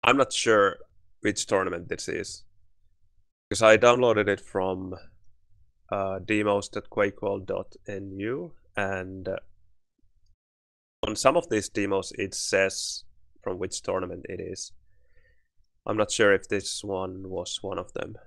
I'm not sure which tournament this is, because I downloaded it from demos.quakeworld.nu, and on some of these demos it says from which tournament it is. I'm not sure if this one was one of them.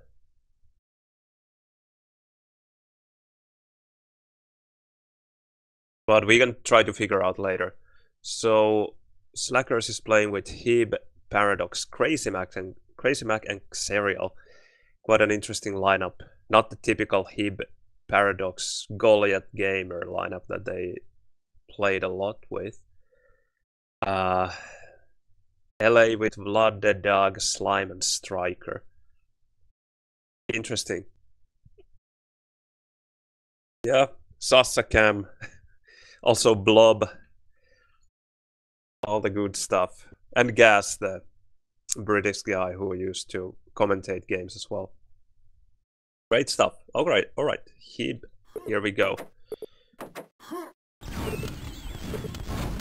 But we can try to figure out later. So Slackers is playing with Hib, Paradox, Crazy Mac and Serial. Quite an interesting lineup. Not the typical Hib, Paradox, Goliath gamer lineup that they played a lot with. LA with Vlad the Dog, Slime, and Striker. Interesting. Yeah, Sassacam. Also Blob. All the good stuff. And Gas, the British guy who used to commentate games as well. Great stuff. Alright. Hib, here we go.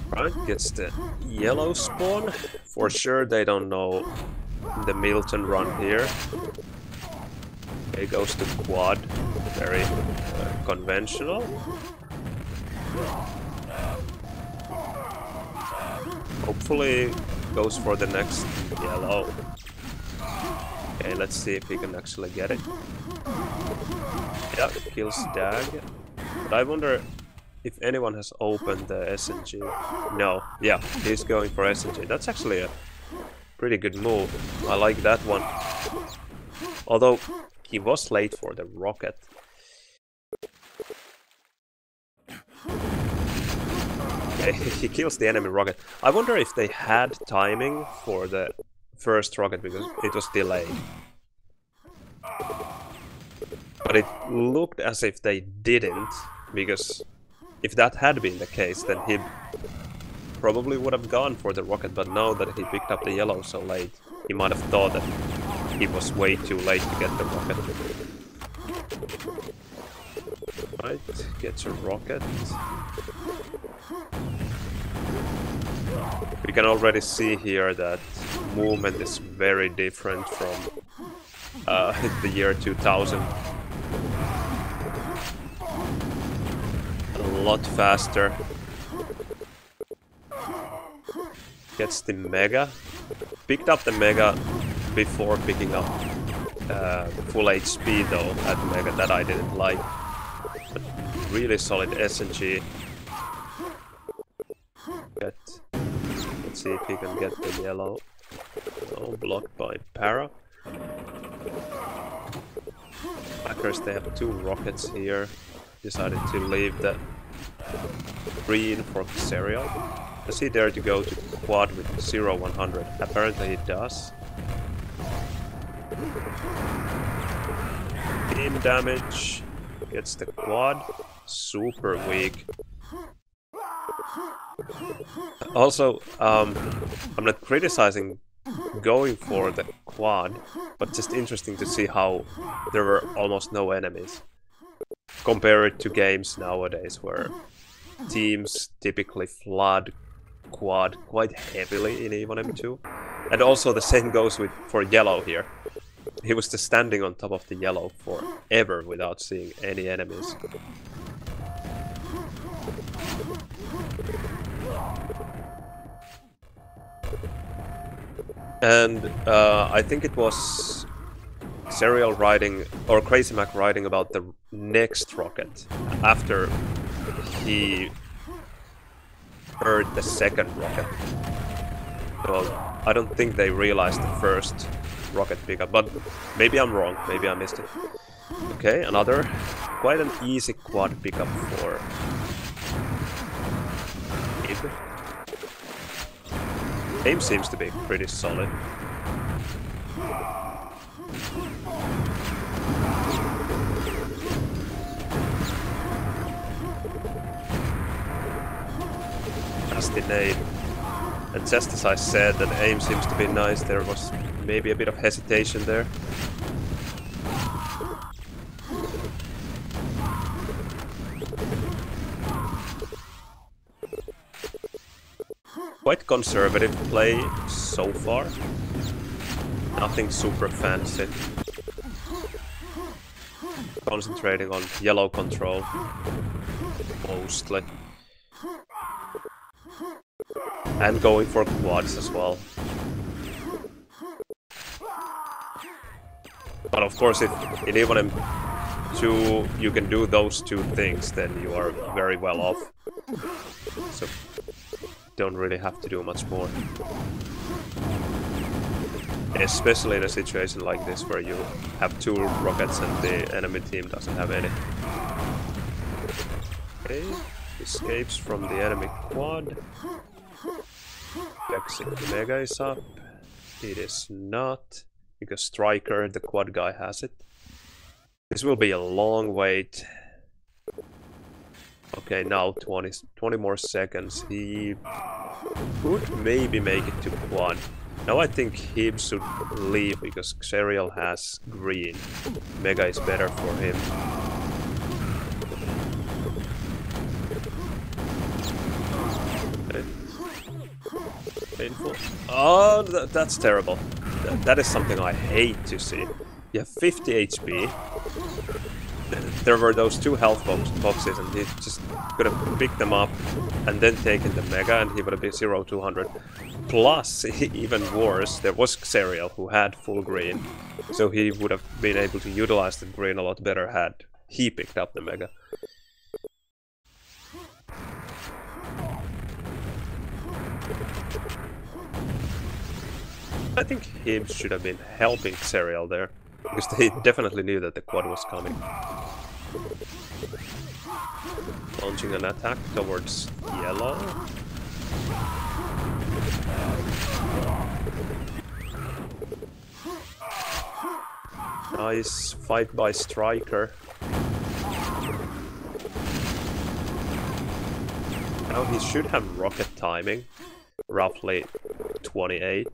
Right, gets the yellow spawn. For sure they don't know the Milton run here. Okay, goes to quad. Very conventional. Hopefully goes for the next yellow. Okay, let's see if he can actually get it. Yeah, kills Dag. But I wonder if anyone has opened the SNG. No, yeah, he's going for SNG. That's actually a pretty good move. I like that one. Although he was late for the rocket. Okay, he kills the enemy rocket. I wonder if they had timing for the first rocket because it was delayed. But it looked as if they didn't, because if that had been the case, then he probably would have gone for the rocket, but now that he picked up the yellow so late, he might have thought that he was way too late to get the rocket. Right, gets a rocket. We can already see here that movement is very different from the year 2000. A lot faster. Gets the Mega. Picked up the Mega before picking up full HP though at Mega, that I didn't like. But really solid SNG. Let's see if he can get the yellow. No, blocked by Para. Hackers, they have two rockets here. Decided to leave the green for Serial. Does he dare to go to quad with 0-100? Apparently he does. Team damage. Gets the quad. Super weak. Also, I'm not criticizing going for the quad, but just interesting to see how there were almost no enemies. Compare it to games nowadays where teams typically flood quad quite heavily in E1M2. And also the same goes for yellow here. He was just standing on top of the yellow forever without seeing any enemies. And I think it was Serial writing, or Crazy Mac writing about the next rocket after he heard the second rocket. So I don't think they realized the first rocket pickup, but maybe I'm wrong, maybe I missed it. Okay, another quite an easy quad pickup for Ib. Aim seems to be pretty solid. That's the nade. And just as I said that aim seems to be nice, there was maybe a bit of hesitation there. Quite conservative play so far. Nothing super fancy. Concentrating on yellow control, mostly. And going for quads as well. But of course, if in even 2 you can do those 2 things, then you are very well off. So don't really have to do much more. Especially in a situation like this where you have 2 rockets and the enemy team doesn't have any. Okay, escapes from the enemy quad. Mega is up. It is not, because Striker, the quad guy, has it. This will be a long wait. Okay, now 20 more seconds. He could maybe make it to quad. Now I think Hib should leave, because Xerial has green. Mega is better for him. Okay. Painful. Oh, that's terrible. That is something I hate to see. You have 50 HP. There were those 2 health boxes, and he just could have picked them up and then taken the Mega, and he would have been 0-200. Plus, even worse, there was Xerial who had full green, so he would have been able to utilize the green a lot better had he picked up the Mega. I think he should have been helping Xerial there, because they definitely knew that the quad was coming. Launching an attack towards yellow. Nice fight by Striker. Now he should have rocket timing, roughly 28.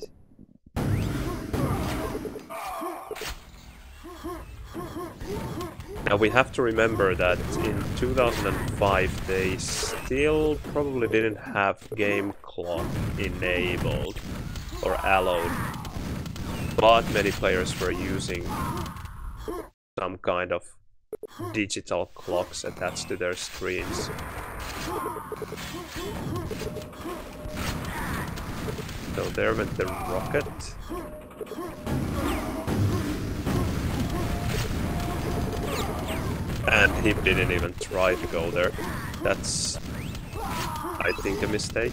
Now we have to remember that in 2005 they still probably didn't have game clock enabled or allowed, but many players were using some kind of digital clocks attached to their screens. So there went the rocket. And he didn't even try to go there. That's, I think, a mistake.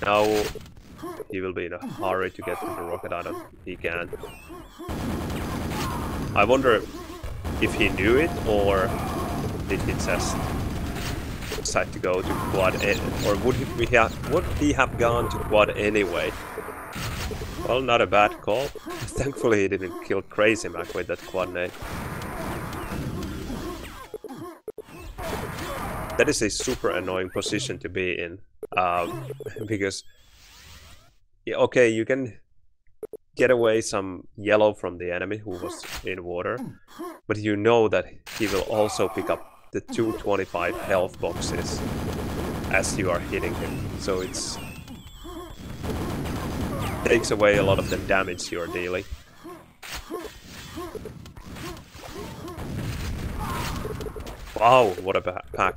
Now he will be in a hurry to get to the rocket. I don't think he can. I wonder if he knew it, or did he just decide to go to quad, or would he have gone to quad anyway? Well, not a bad call. Thankfully he didn't kill Crazy Mac with that quad nade. That is a super annoying position to be in, because, yeah, okay, you can get away some yellow from the enemy who was in water, but you know that he will also pick up the 225 health boxes as you are hitting him, so it's takes away a lot of the damage you're dealing. Wow, what a pack.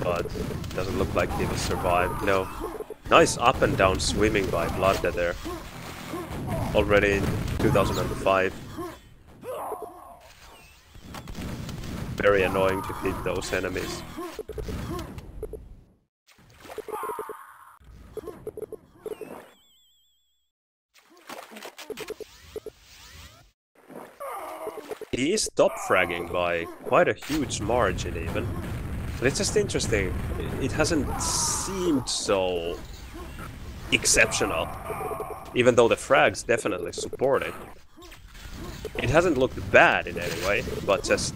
But doesn't look like he will survive. No. Nice up and down swimming by Blooddead there. Already in 2005. Very annoying to hit those enemies. He is top fragging by quite a huge margin even. But it's just interesting, it hasn't seemed so exceptional, even though the frags definitely support it. It hasn't looked bad in any way, but just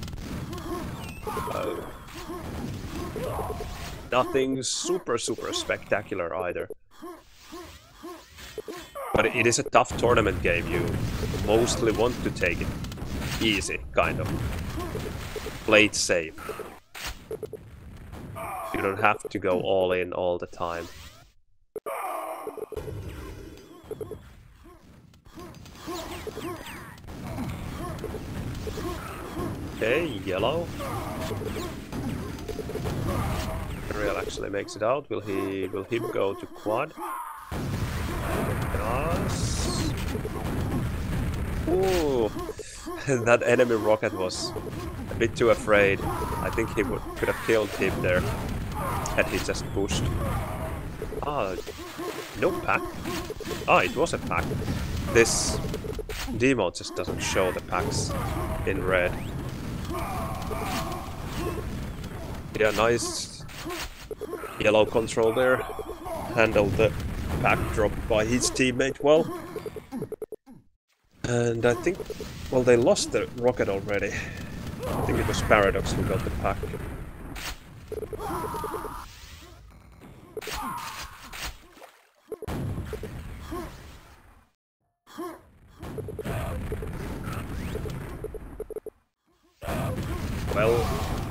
nothing super spectacular either. But it is a tough tournament game, you mostly want to take it easy, kind of. Play it safe. You don't have to go all in all the time. Okay, yellow. Ariel actually makes it out. Will he go to quad? Yes. Ooh, that enemy rocket was a bit too afraid. I think he could have killed him there had he just pushed. Ah, no pack. Ah, it was a pack. This demo just doesn't show the packs in red. Yeah, nice yellow control there. Handled the pack drop by his teammate well. And I think, well, they lost the rocket already. I think it was Paradox who got the pack. Well,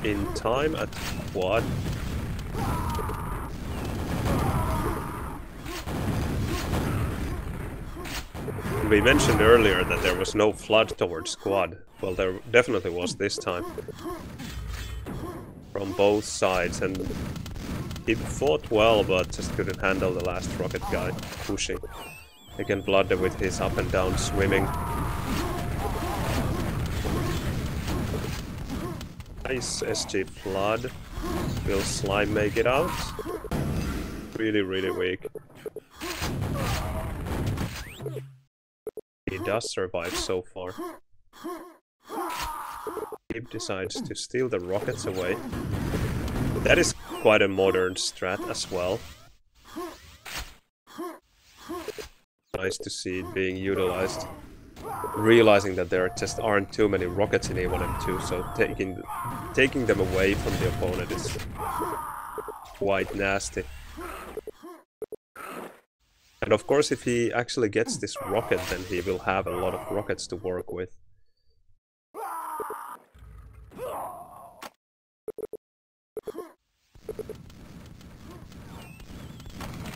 in time at quad. We mentioned earlier that there was no flood towards quad. Well, there definitely was this time. From both sides, and he fought well, but just couldn't handle the last rocket guy pushing. Again, Blooded with his up and down swimming. Nice SG Flood. Will Slime make it out? Really, really weak. He does survive so far. He decides to steal the rockets away. That is quite a modern strat as well. Nice to see it being utilized. Realizing that there just aren't too many rockets in A1 and 2, so taking them away from the opponent is quite nasty. And of course, if he actually gets this rocket, then he will have a lot of rockets to work with.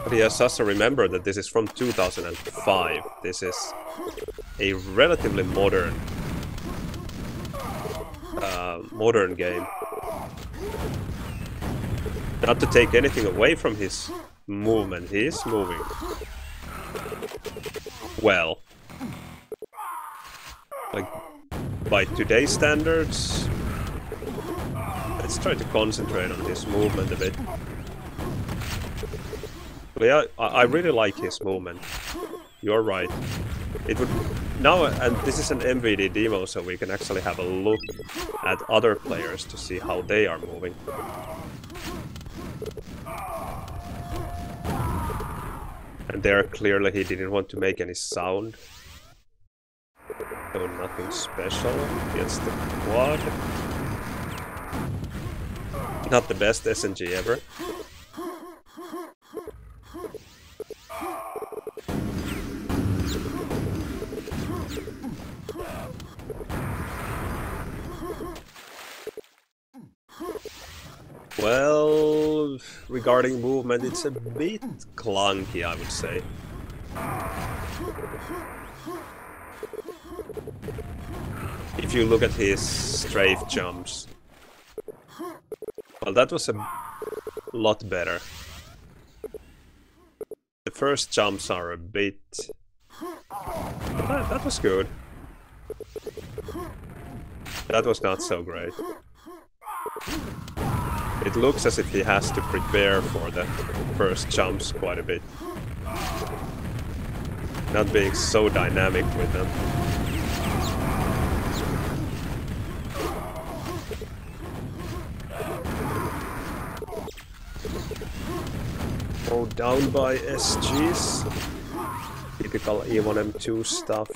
But he has also remembered that this is from 2005. This is a relatively modern game. Not to take anything away from his movement, he is moving well. Like, by today's standards, let's try to concentrate on his movement a bit. But yeah, I really like his movement. You're right. It would now, and this is an MVD demo, so we can actually have a look at other players to see how they are moving. And there, clearly, he didn't want to make any sound. So nothing special. Gets the quad. Not the best SNG ever. Well, regarding movement, it's a bit clunky, I would say. If you look at his strafe jumps, well, that was a lot better. The first jumps are a bit... That was good. That was not so great. It looks as if he has to prepare for the first jumps quite a bit. Not being so dynamic with them. Oh, down by SGs. Typical E1M2 stuff.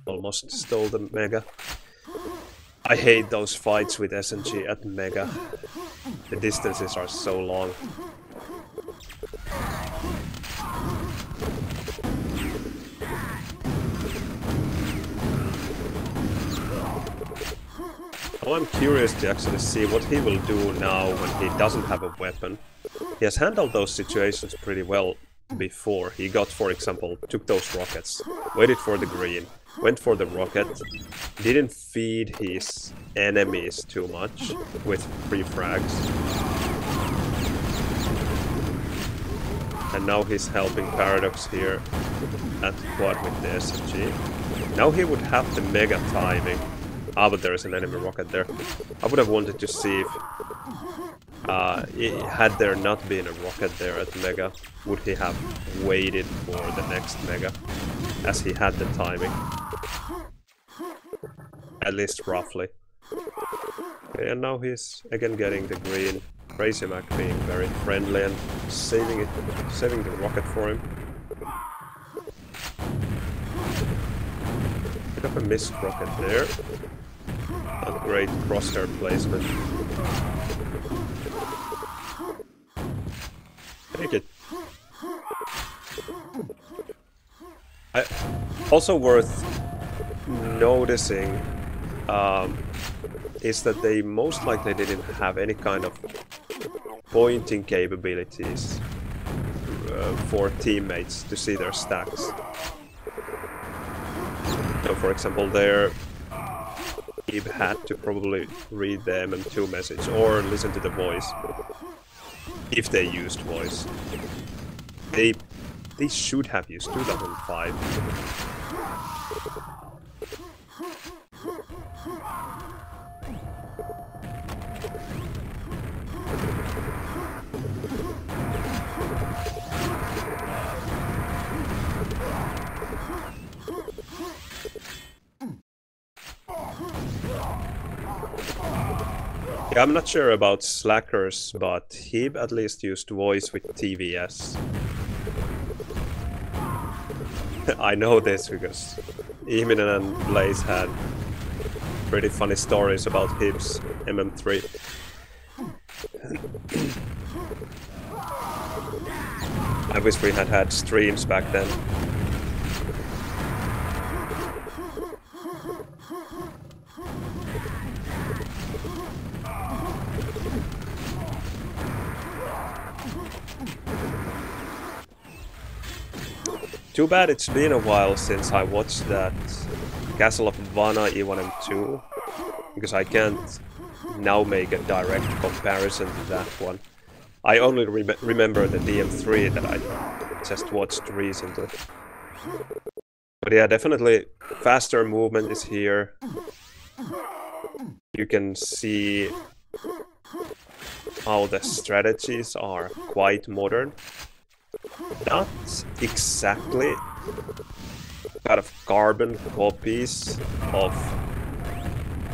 Almost stole the Mega. I hate those fights with SNG at Mega. The distances are so long. Well, I'm curious to actually see what he will do now when he doesn't have a weapon. He has handled those situations pretty well before. He got, for example, took those rockets, waited for the green, went for the rocket, didn't feed his enemies too much with free frags. And now he's helping Paradox here at quad with the SMG. Now he would have the mega timing. Ah, but there is an enemy rocket there. I would have wanted to see if, had there not been a rocket there at mega, would he have waited for the next mega, as he had the timing. At least roughly. Okay, and now he's again getting the green. Crazy Mac being very friendly and saving the rocket for him. Bit of a missed rocket there. Not great crosshair placement. Take it. Also worth noticing is that they most likely didn't have any kind of pointing capabilities for teammates to see their stacks. So for example there, Eve had to probably read the MM2 message or listen to the voice, if they used voice. They should have used 2005. Yeah, I'm not sure about Slackers, but Hib at least used voice with TVS. I know this because Eminen and Blaze had pretty funny stories about Hib's MM3. I wish we had streams back then. Too bad it's been a while since I watched that Castle of Vana E1M2, because I can't now make a direct comparison to that one. I only remember the DM3 that I just watched recently. But yeah, definitely faster movement is here. You can see how the strategies are quite modern. Not exactly kind of carbon copies of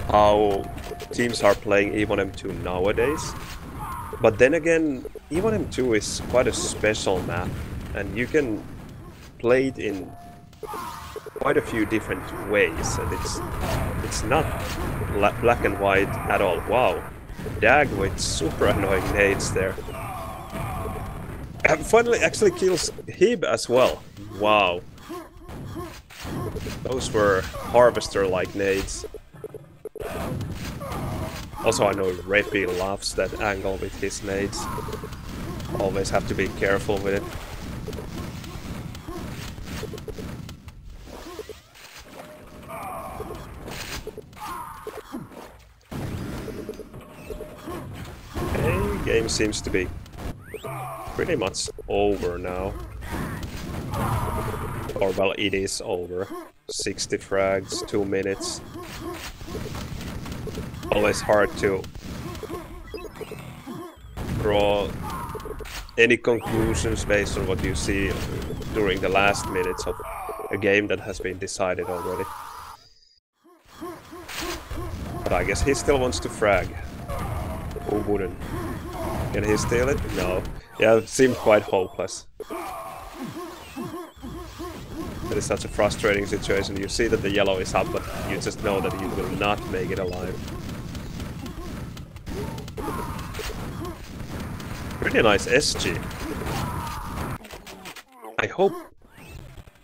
how teams are playing E1M2 nowadays. But then again, E1M2 is quite a special map, and you can play it in quite a few different ways, and it's not black and white at all. Wow, Dag with super annoying nades there. Finally actually kills Hib as well. Wow. Those were harvester-like nades. Also, I know Repi loves that angle with his nades. Always have to be careful with it. Okay, game seems to be pretty much over now. Or well, it is over. 60 frags, 2 minutes. Always hard to draw any conclusions based on what you see during the last minutes of a game that has been decided already. But I guess he still wants to frag. Who wouldn't? Can he steal it? No. Yeah, it seemed quite hopeless. It is such a frustrating situation. You see that the yellow is up, but you just know that you will not make it alive. Pretty nice SG.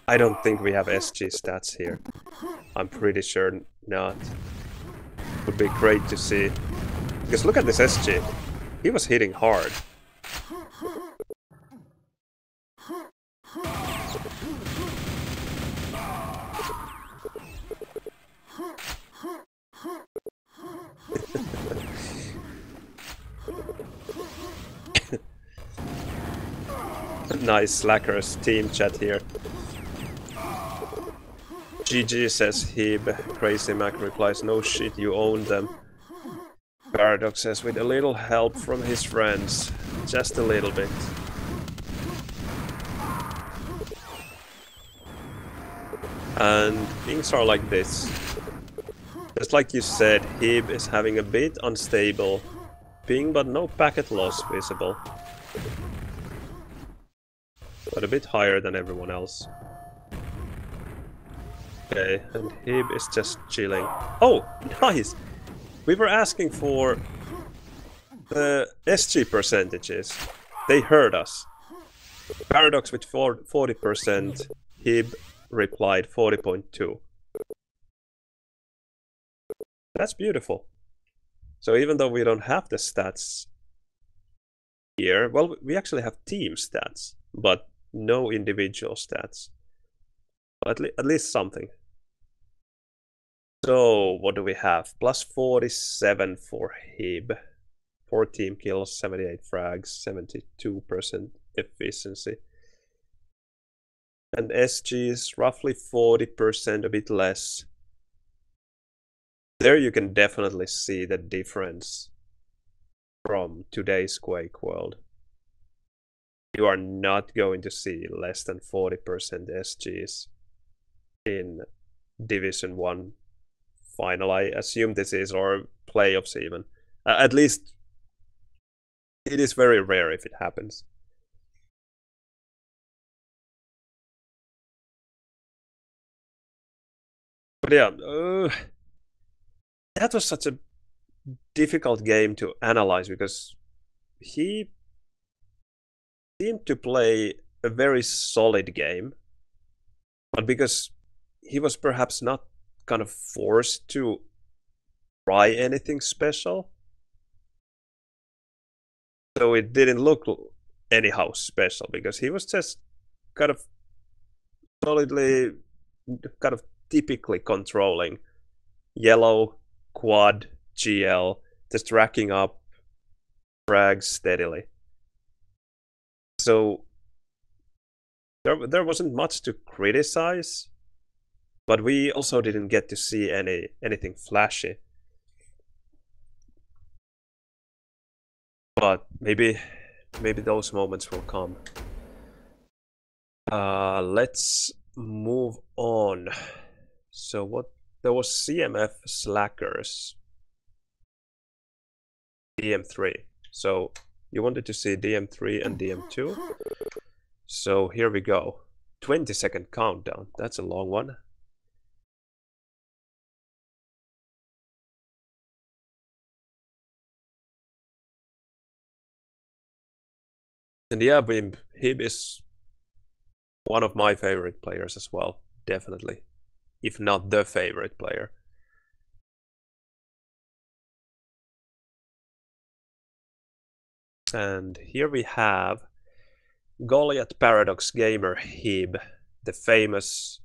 I don't think we have SG stats here. I'm pretty sure not. would be great to see. Because look at this SG. He was hitting hard. Nice Slackers team chat here. GG says Hib. Crazy Mac replies, no shit, you own them. Paradox says, with a little help from his friends. Just a little bit. And things are like this. Just like you said, Hib is having a bit unstable ping, but no packet loss visible. But a bit higher than everyone else. Okay, and Hib is just chilling. Oh, nice! We were asking for the SG percentages. They heard us. Paradox with 40%, Hib replied 40.2. That's beautiful. So even though we don't have the stats here, well, we actually have team stats, but no individual stats. But at least something. So, what do we have? Plus 47 for Hib. 4 team kills, 78 frags, 72% efficiency. And SG is roughly 40%, a bit less. There you can definitely see the difference from today's Quakeworld. You are not going to see less than 40% SGs in Division 1 final, I assume this is, or playoffs even. At least it is very rare if it happens. But yeah, that was such a difficult game to analyze because he seemed to play a very solid game, but because he was perhaps not kind of forced to try anything special, so it didn't look anyhow special because he was just kind of solidly, kind of typically controlling yellow, quad, GL, just racking up frags steadily. So there wasn't much to criticize, but we also didn't get to see anything flashy. But maybe those moments will come. Let's move on. So what? There was CMF Slackers. DM3. So you wanted to see DM3 and DM2. So here we go. 20-second countdown. That's a long one. And yeah, Hib is one of my favorite players as well. Definitely. If not the favorite player. And here we have Goliath Paradox Gamer Hib, the famous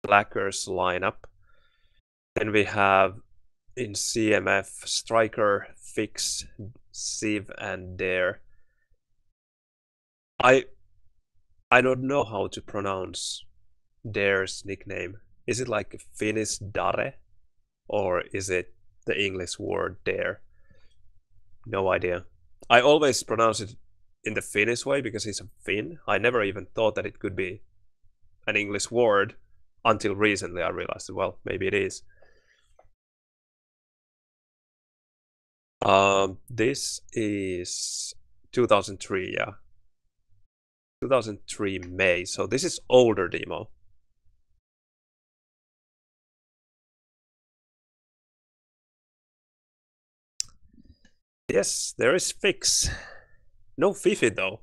Slackers lineup. Then we have in CMF Striker, Fix, Civ, and Dare. I don't know how to pronounce Dare's nickname. Is it like Finnish Dare? Or is it the English word Dare? No idea. I always pronounce it in the Finnish way because he's a Finn. I never even thought that it could be an English word until recently I realized, well, maybe it is. This is 2003, yeah. 2003 May, so this is older demo. Yes, there is Fix. No Fifi though.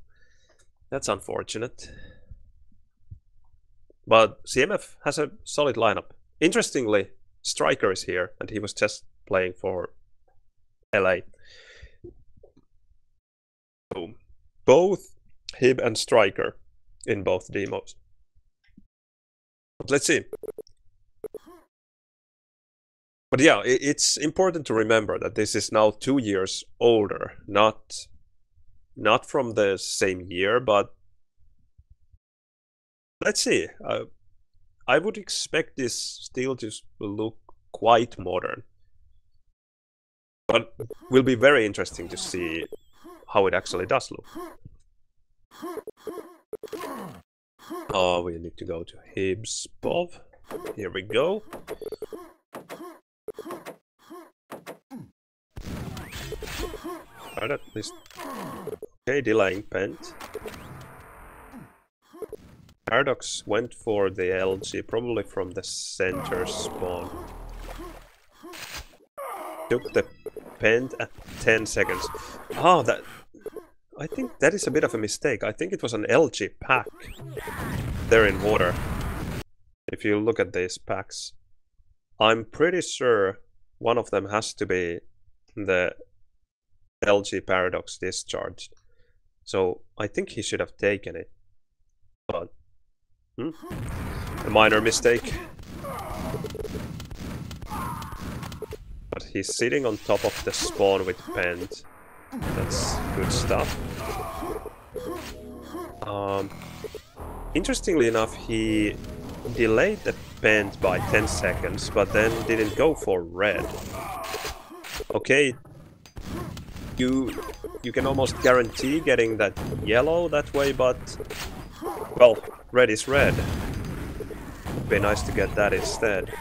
That's unfortunate. But CMF has a solid lineup. Interestingly, Striker is here, and he was just playing for LA. Boom. Both Hib and Striker in both demos. But let's see. But yeah, it's important to remember that this is now 2 years older, not from the same year, but let's see. I would expect this still to look quite modern. But will be very interesting to see how it actually does look. Oh, we need to go to Hib's Bov. Here we go. Right at least. Okay, delaying Pent. Paradox went for the LG, probably from the center spawn. Took the Pent at 10 seconds. Ah, that... I think that is a bit of a mistake. I think it was an LG pack there in water. If you look at these packs, I'm pretty sure one of them has to be the LG Paradox discharged. So I think he should have taken it. But a minor mistake. But he's sitting on top of the spawn with Pent. That's good stuff. Interestingly enough, he delayed the Pent by 10 seconds, but then didn't go for red. Okay, you can almost guarantee getting that yellow that way, but well, red is red. It'd be nice to get that instead.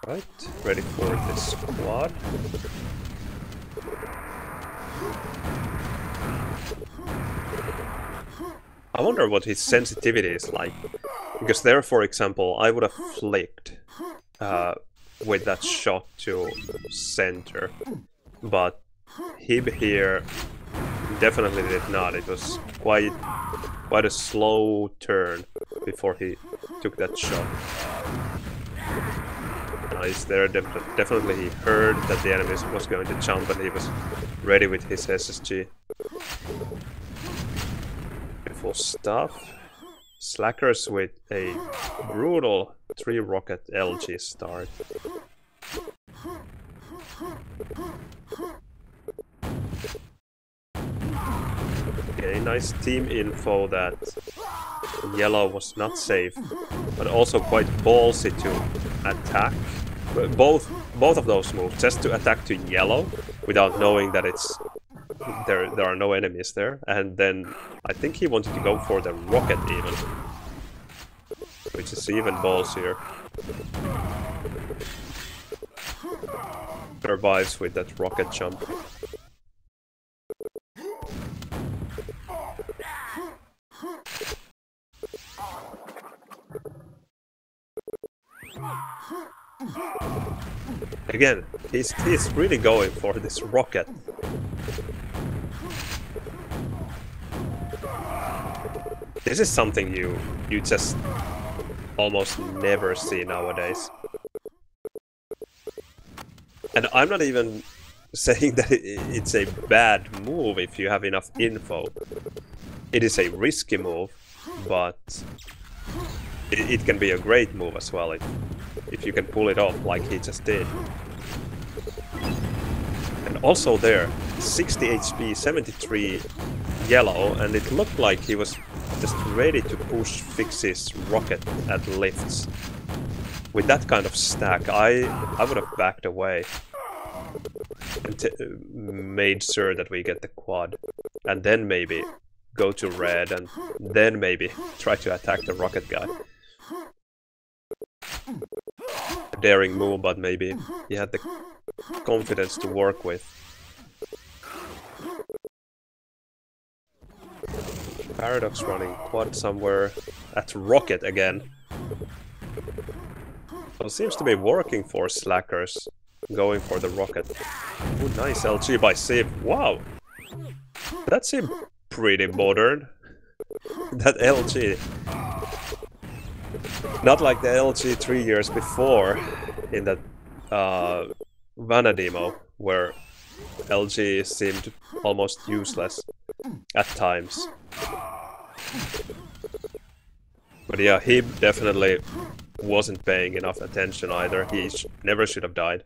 Right, ready for the squad. I wonder what his sensitivity is like, because there, for example, I would have flicked with that shot to center, but Hib here definitely did not. It was quite a slow turn before he took that shot. Nice there, definitely he heard that the enemy was going to jump and he was ready with his SSG. Beautiful stuff. Slackers with a brutal 3-rocket LG start. Okay, nice team info that yellow was not safe, but also quite ballsy to attack. Both of those moves, just to attack to yellow without knowing that it's there are no enemies there, and then I think he wanted to go for the rocket even, which is even ballsier. Survives with that rocket jump. Again, he's really going for this rocket. This is something you just almost never see nowadays. And I'm not even saying that it's a bad move if you have enough info. It is a risky move, but it can be a great move as well if you can pull it off like he just did. And also there, 60 HP, 73 yellow, and it looked like he was just ready to push Fix's rocket at lifts. With that kind of stack, I would have backed away and made sure that we get the quad, and then maybe go to red, and then maybe try to attack the rocket guy. A daring move, but maybe he had the confidence to work with. Paradox running quad somewhere at rocket again. So it seems to be working for Slackers, going for the rocket. Ooh, nice LG by Civ. Wow! That seemed pretty modern. That LG. Not like the LG 3 years before in that Vanna demo, where LG seemed almost useless at times. But yeah, he definitely wasn't paying enough attention either. He never should have died.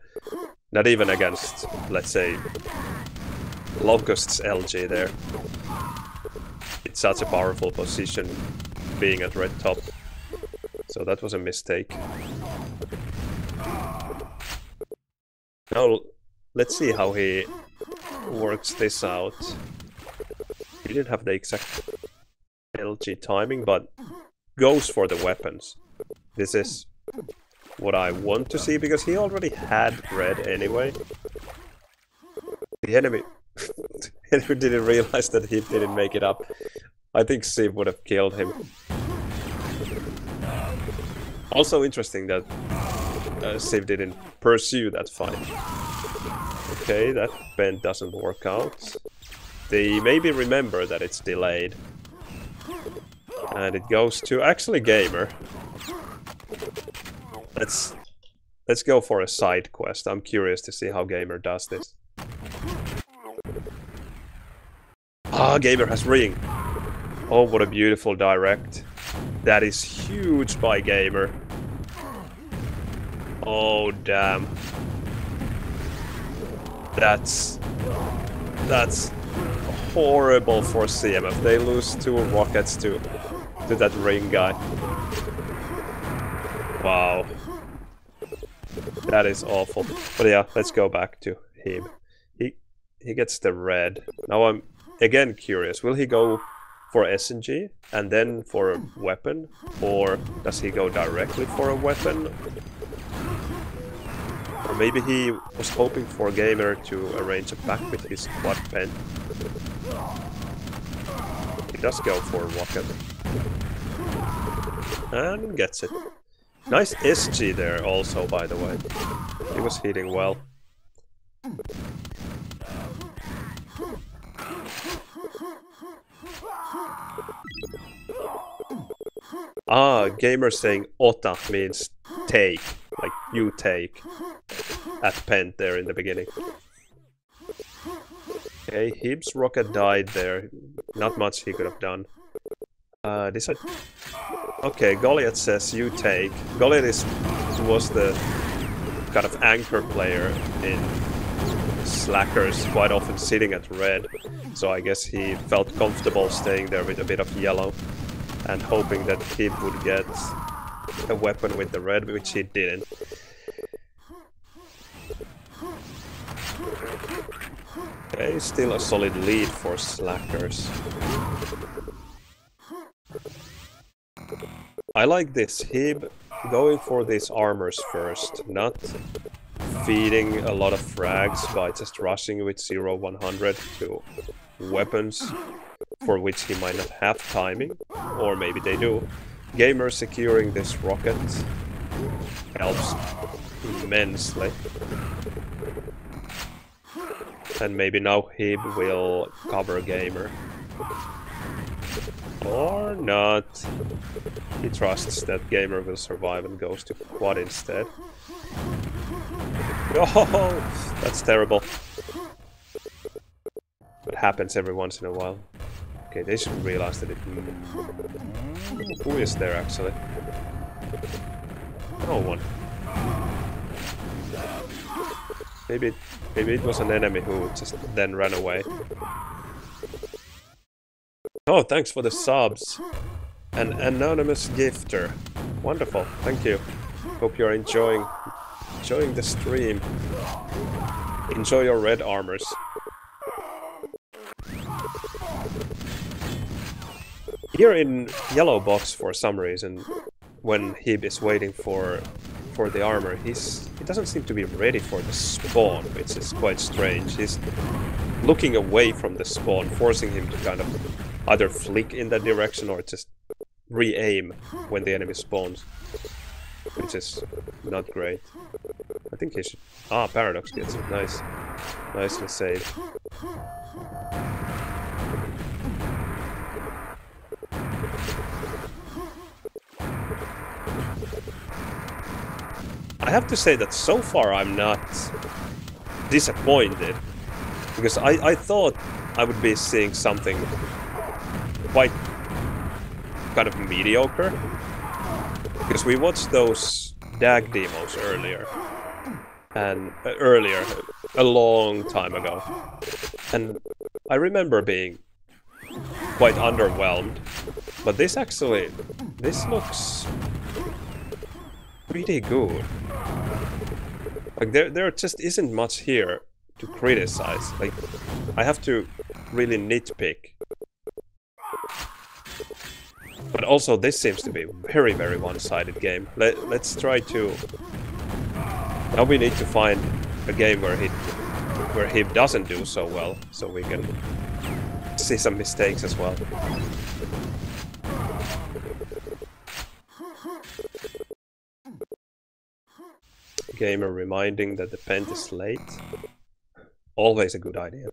Not even against, let's say, Locust's LG there. It's such a powerful position being at red top. So that was a mistake. Now, let's see how he works this out. He didn't have the exact LG timing, but goes for the weapons. This is what I want to see, because he already had red anyway. The enemy didn't realize that he didn't make it up. I think Civ would have killed him. Also interesting that Civ didn't pursue that fight. Okay, that bend doesn't work out. They maybe remember that it's delayed. And it goes to actually Gamer. Let's go for a side quest. I'm curious to see how Gamer does this. Ah, Gamer has ring. Oh, what a beautiful direct. That is huge by Gamer. Oh, damn. That's horrible for CMF. They lose 2 rockets to that ring guy. Wow. That is awful. But yeah, let's go back to him. He gets the red. Now I'm again curious. Will he go for SNG and then for a weapon? Or does he go directly for a weapon? Or maybe he was hoping for Gamer to arrange a back with his quad pen. He does go for a rocket. And gets it. Nice SG there also, by the way. He was hitting well. Ah, Gamer saying Ota means take, like you take, at Pent there in the beginning. Okay, Hib's rocket died there. Not much he could have done. Okay, Goliath says you take. Goliath was the kind of anchor player in Slackers, quite often sitting at red. So I guess he felt comfortable staying there with a bit of yellow and hoping that Hib would get a weapon with the red, which he didn't. Okay, still a solid lead for Slackers. I like this Hib going for these armors first, not feeding a lot of frags by just rushing with 0-100 to weapons for which he might not have timing, or maybe they do. Gamer securing this rocket helps immensely. And maybe now Hib will cover Gamer. Or not. He trusts that Gamer will survive and goes to quad instead. Oh, that's terrible. It happens every once in a while. Okay, they should realize that it... Who is there actually? No one. Maybe it was an enemy who just then ran away. Oh, thanks for the subs. An anonymous gifter. Wonderful, thank you. Hope you're enjoying the stream. Enjoy your red armors. Here in yellow box, for some reason, when Hib is waiting for the armor, he doesn't seem to be ready for the spawn, which is quite strange. He's looking away from the spawn, forcing him to kind of either flick in that direction or just re-aim when the enemy spawns, which is not great. I think he should... Ah, Paradox gets it. Nice. Nicely saved. have to say that so far I'm not disappointed. Because I thought I would be seeing something quite kind of mediocre. Because we watched those DAG demos earlier. And a long time ago. And I remember being quite underwhelmed. But this looks pretty good. Like there just isn't much here to criticize. Like I have to really nitpick. But also this seems to be a very, very one-sided game. Let's try to... Now we need to find a game where he doesn't do so well, so we can see some mistakes as well. Gamer reminding that the pen is late. Always a good idea.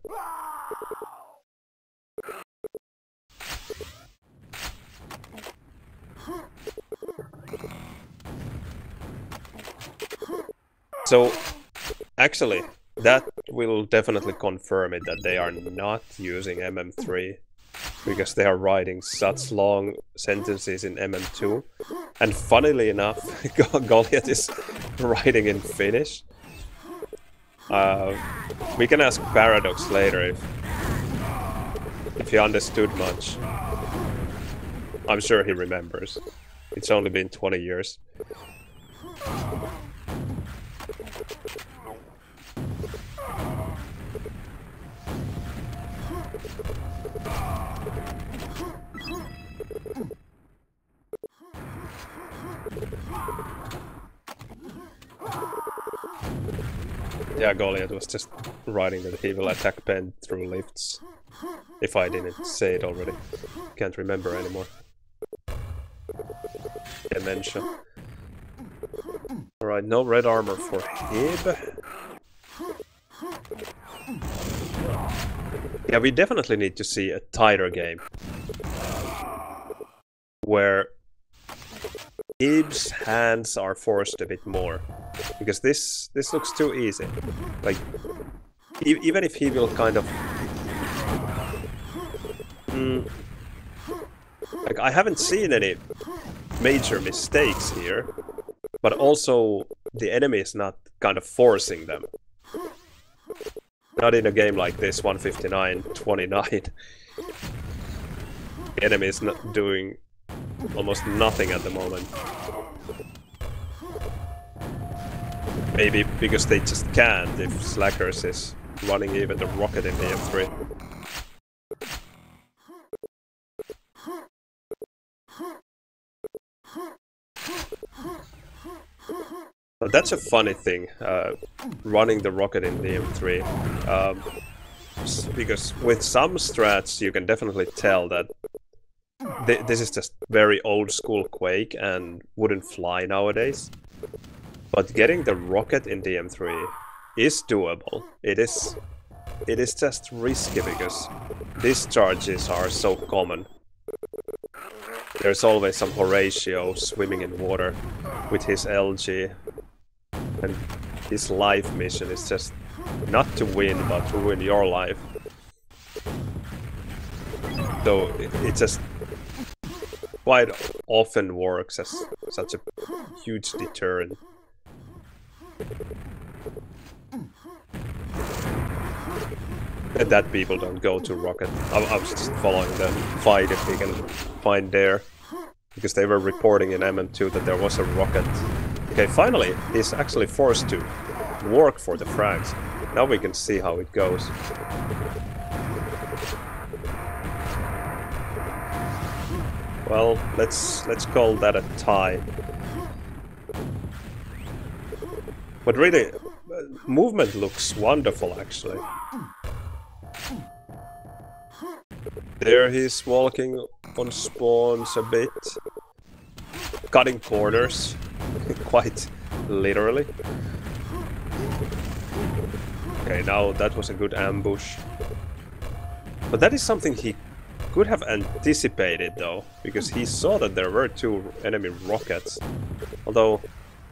So, actually, that will definitely confirm it that they are not using MM3 because they are writing such long sentences in MM2. And funnily enough, Goliath is writing in Finnish. We can ask Paradox later if he understood much. I'm sure he remembers. It's only been 20 years. Yeah, Goliath was just writing that he will attack pen through lifts. If I didn't say it already. Can't remember anymore. Dementia. Alright, no red armor for Hib. Yeah, we definitely need to see a tighter game. Where Hib's hands are forced a bit more. Because this looks too easy. Like, even if he will kind of... like, I haven't seen any major mistakes here. But also, the enemy is not kind of forcing them. Not in a game like this, 159-29. The enemy is not doing almost nothing at the moment. Maybe because they just can't if Slackers is running even the rocket in the M3. But that's a funny thing, running the rocket in the M3. Because with some strats you can definitely tell that this is just very old school Quake and wouldn't fly nowadays. But getting the rocket in the M3 is doable. It is just risky because discharges are so common. There's always some Horatio swimming in water with his LG. And his life mission is just not to win, but to ruin your life. So it just quite often works as such a huge deterrent. And that people don't go to rocket. I was just following the fight if we can find there. Because they were reporting in MM2 that there was a rocket. Okay, finally, he's actually forced to work for the frags. Now we can see how it goes. Well, let's call that a tie. But really, movement looks wonderful, actually. There he's walking on spawns a bit. Cutting corners. Quite literally. Okay, now that was a good ambush. But that is something he could have anticipated though, because he saw that there were two enemy rockets. Although,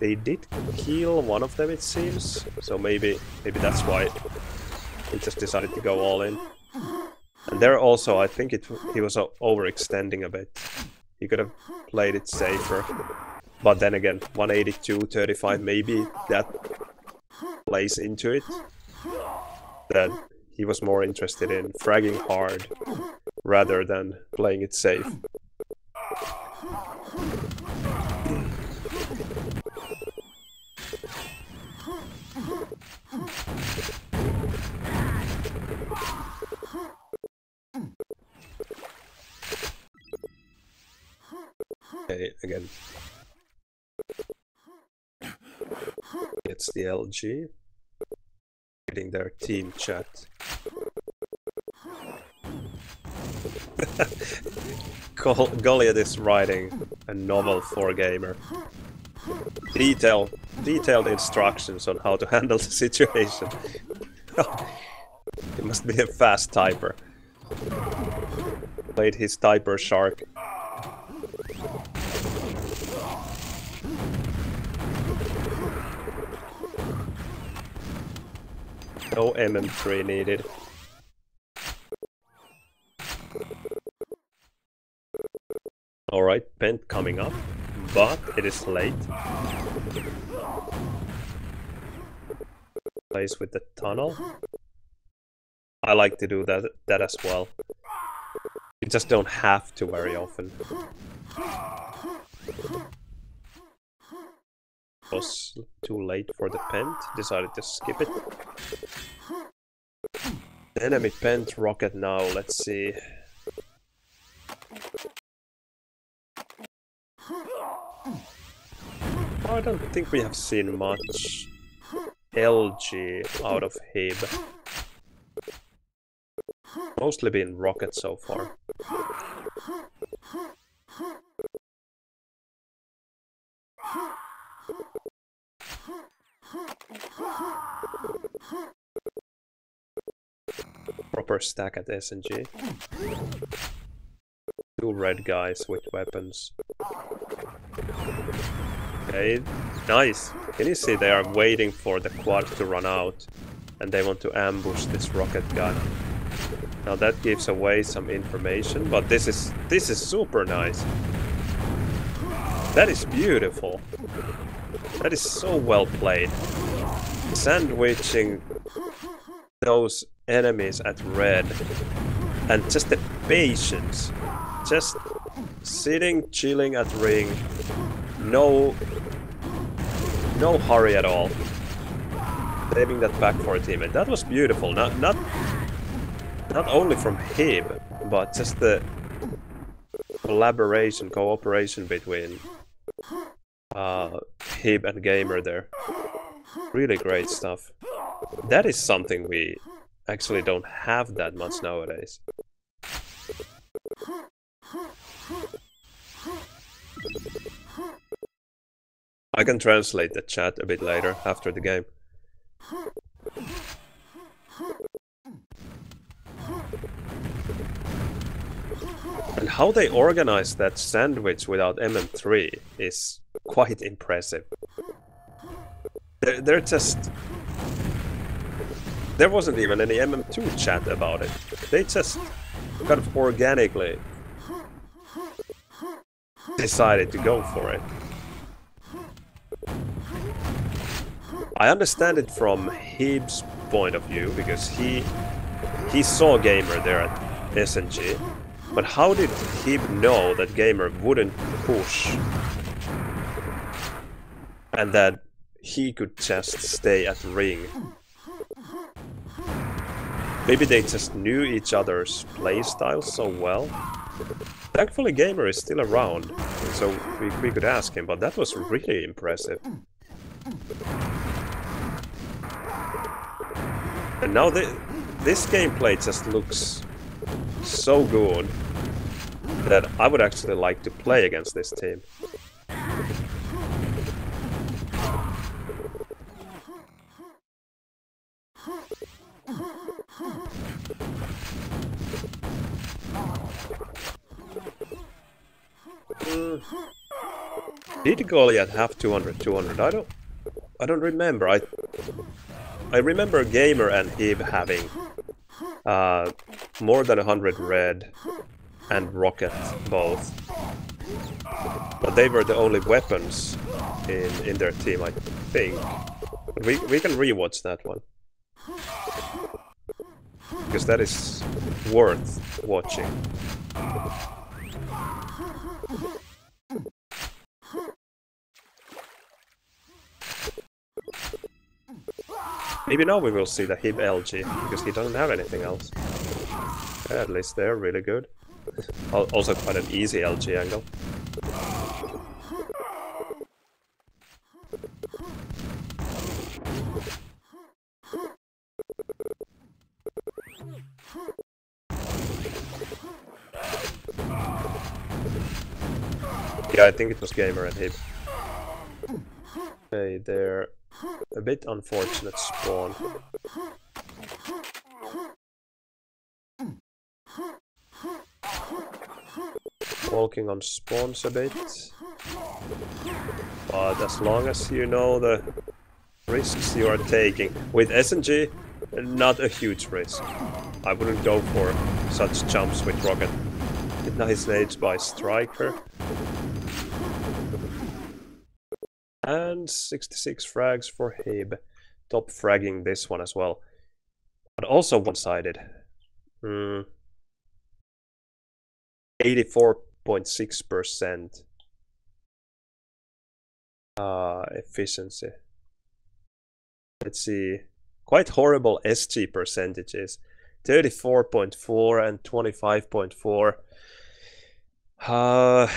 They did kill one of them, it seems, so maybe that's why he just decided to go all in. And there also, I think he was overextending a bit. He could have played it safer. But then again, 182, 35, maybe that plays into it. That he was more interested in fragging hard rather than playing it safe. Okay, again. It's the LG. Getting their team chat. Goliath is writing a novel for a gamer. Detailed instructions on how to handle the situation. He must be a fast typer. Played his typer shark. No MM3 needed. Alright, Pent coming up, but it is late. Plays with the tunnel. I like to do that as well. You just don't have to very often. Was too late for the Pent, decided to skip it. Enemy Pent rocket now, let's see. I don't think we have seen much LG out of Hib. Mostly been rocket so far. Proper stack at SNG. Two red guys with weapons. Okay, nice. Can you see they are waiting for the quad to run out and they want to ambush this rocket guy. Now that gives away some information, but this is super nice. That is beautiful. That is so well played. Sandwiching those enemies at red and just the patience. Just sitting, chilling at ring. No hurry at all. Saving that back for a teammate. That was beautiful. Not only from Hib, but just the collaboration, cooperation between Hib and Gamer there. Really great stuff. That is something we actually don't have that much nowadays. I can translate the chat a bit later, after the game. And how they organize that sandwich without MM3 is quite impressive. They're just... There wasn't even any MM2 chat about it. They just kind of organically decided to go for it. I understand it from Hib's point of view, because he saw Gamer there at SNG. But how did Hib know that Gamer wouldn't push? And that he could just stay at ring? Maybe they just knew each other's playstyles so well. Thankfully Gamer is still around, so we could ask him, but that was really impressive. And now this gameplay just looks so good that I would actually like to play against this team. Did Goliath have 200, 200? I don't remember. I remember Gamer and Hib having more than 100 red and Rocket both. But they were the only weapons in their team, I think. But we can rewatch that one. Because that is worth watching. Maybe now we will see the Hib LG, because he doesn't have anything else. Yeah, at least they're really good. Also quite an easy LG angle. Yeah, I think it was Gamer and Hib. Okay, they're a bit unfortunate spawn. Walking on spawns a bit. But as long as you know the risks you are taking. With SNG, not a huge risk. I wouldn't go for such jumps with Rocket. Nice nades by Striker. And 66 frags for Hib. Top fragging this one as well. But also one-sided. 84.6% efficiency. Let's see. Quite horrible SG percentages. 34.4 and 25.4.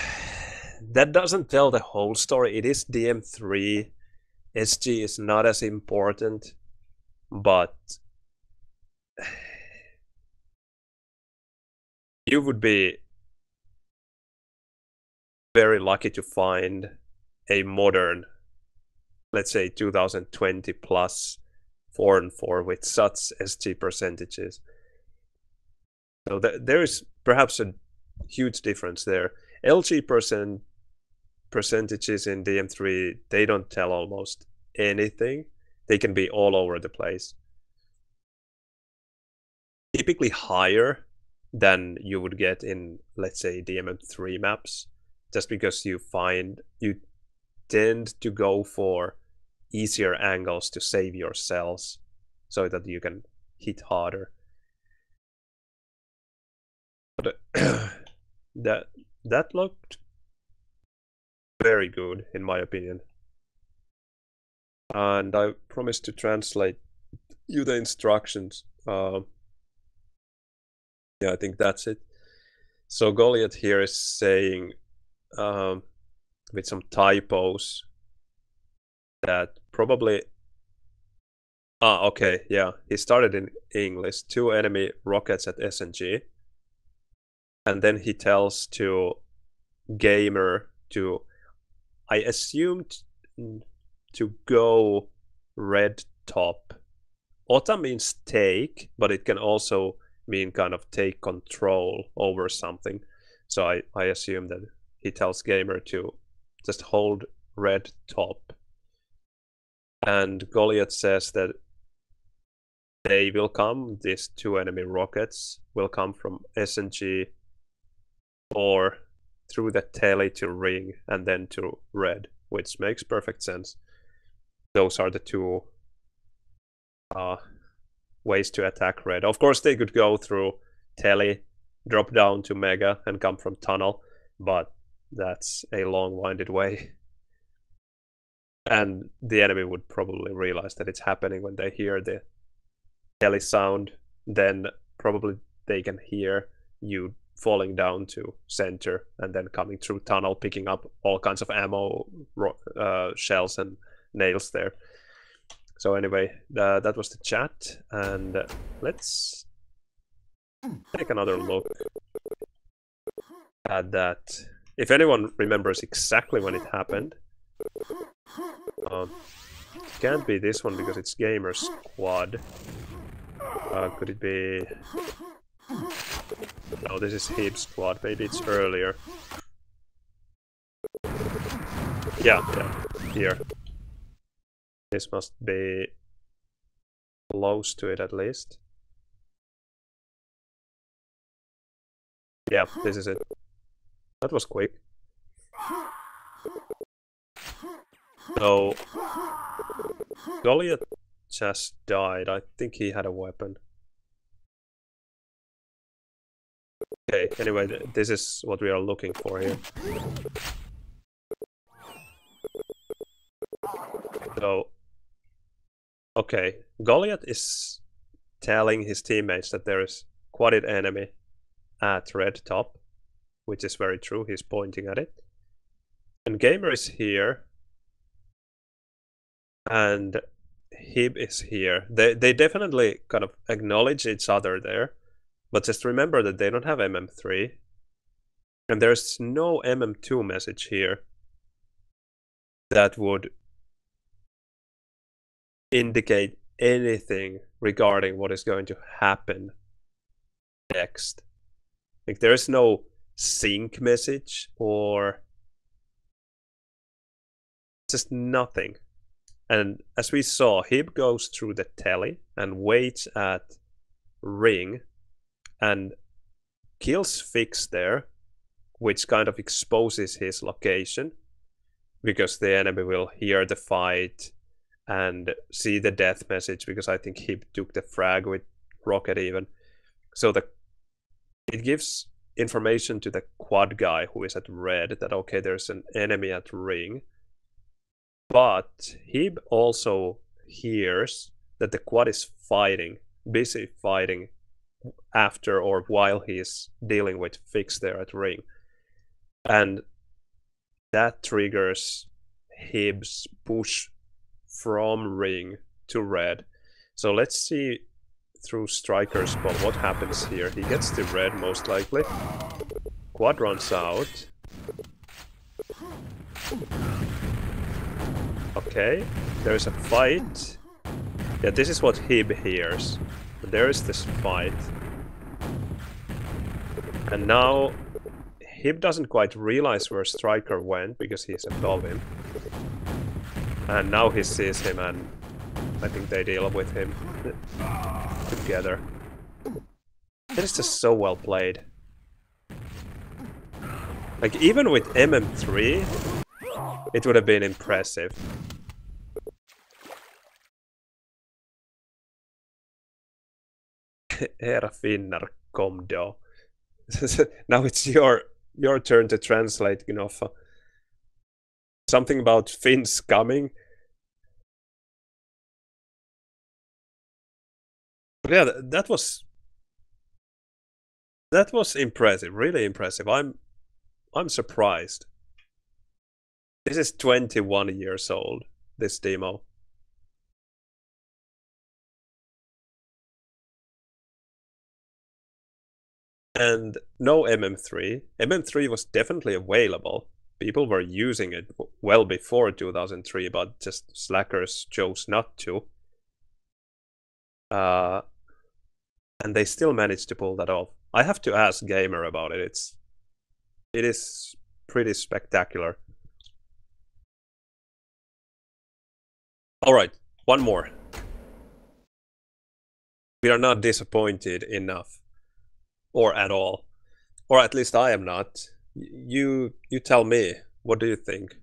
That doesn't tell the whole story. It is DM3. SG is not as important, but you would be very lucky to find a modern, let's say 2020 plus 4 and 4 with such SG percentages. So there is perhaps a huge difference there. LG percentages in DM3, they don't tell almost anything. They can be all over the place. Typically higher than you would get in, let's say, DMM3 maps, just because you tend to go for easier angles to save your cells so that you can hit harder. But that looked very good in my opinion. And I promised to translate you the instructions. Yeah, I think that's it. So Goliath here is saying with some typos that probably okay, yeah, he started in English. 2 enemy rockets at SNG, and then he tells to Gamer to, I assumed, to go red top. Ota means take, but it can also mean kind of take control over something. So I assume that he tells Gamer to just hold red top. And Goliath says that they will come, these 2 enemy rockets will come from SNG or through the telly to ring and then to red, which makes perfect sense. Those are the 2 ways to attack red. Of course they could go through telly, drop down to mega and come from tunnel, but that's a long-winded way. And the enemy would probably realize that it's happening when they hear the telly sound. Then probably they can hear you falling down to center and then coming through tunnel, picking up all kinds of ammo, shells and nails there. So anyway, that was the chat, and let's take another look at that. If anyone remembers exactly when it happened, it can't be this one because it's Gamer Squad. Could it be? No, this is Hib Squad. Maybe it's earlier. Yeah, here. This must be close to it at least. Yeah, this is it. That was quick. So, Goliath just died. I think he had a weapon. Okay, anyway, this is what we are looking for here. So, okay, Goliath is telling his teammates that there is quadded enemy at red top, which is very true. He's pointing at it. And Gamer is here. And Hib is here. They definitely kind of acknowledge each other there. But just remember that they don't have MM3. And there's no MM2 message here that would indicate anything regarding what is going to happen next. Like there is no sync message or just nothing. And as we saw, Hib goes through the telly and waits at ring and kills Fix there, which kind of exposes his location because the enemy will hear the fight and see the death message, because I think Hib took the frag with Rocket even. So it gives information to the quad guy who is at red that okay, there's an enemy at ring. But Hib also hears that the quad is fighting, busy fighting after or while he is dealing with Fix there at ring. And that triggers Hib's push from ring to red. So let's see through Striker's spot what happens here. He gets to red most likely. Quad runs out. Okay, there's a fight. Yeah, this is what Hib hears. There is this fight. And now Hib doesn't quite realize where Striker went because he's above him. And now he sees him and I think they deal with him together. It is just so well played. Like even with MM3, it would have been impressive. Era Finnar kom då. Now it's your turn to translate, Gnoffa. Something about Finns coming. But yeah, that was impressive, really impressive. I'm surprised. This is 21 years old, this demo. And no MM3. MM3 was definitely available. People were using it well before 2003, but just slackers chose not to. And they still managed to pull that off. I have to ask Gamer about it. It is pretty spectacular. Alright, one more. We are not disappointed enough. Or at all. Or at least I am not. You tell me, what do you think?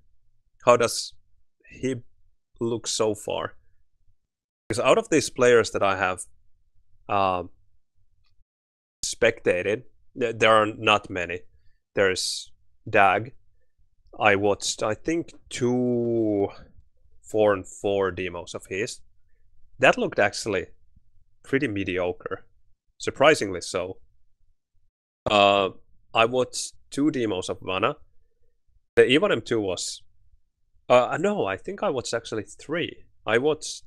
How does he look so far? Because out of these players that I have spectated, there are not many. There's Dag. I watched, I think, 2 4-on-4 demos of his. That looked actually pretty mediocre. Surprisingly so. I watched 2 demos of Vana. The E1M2 was... no, I think I watched actually 3. I watched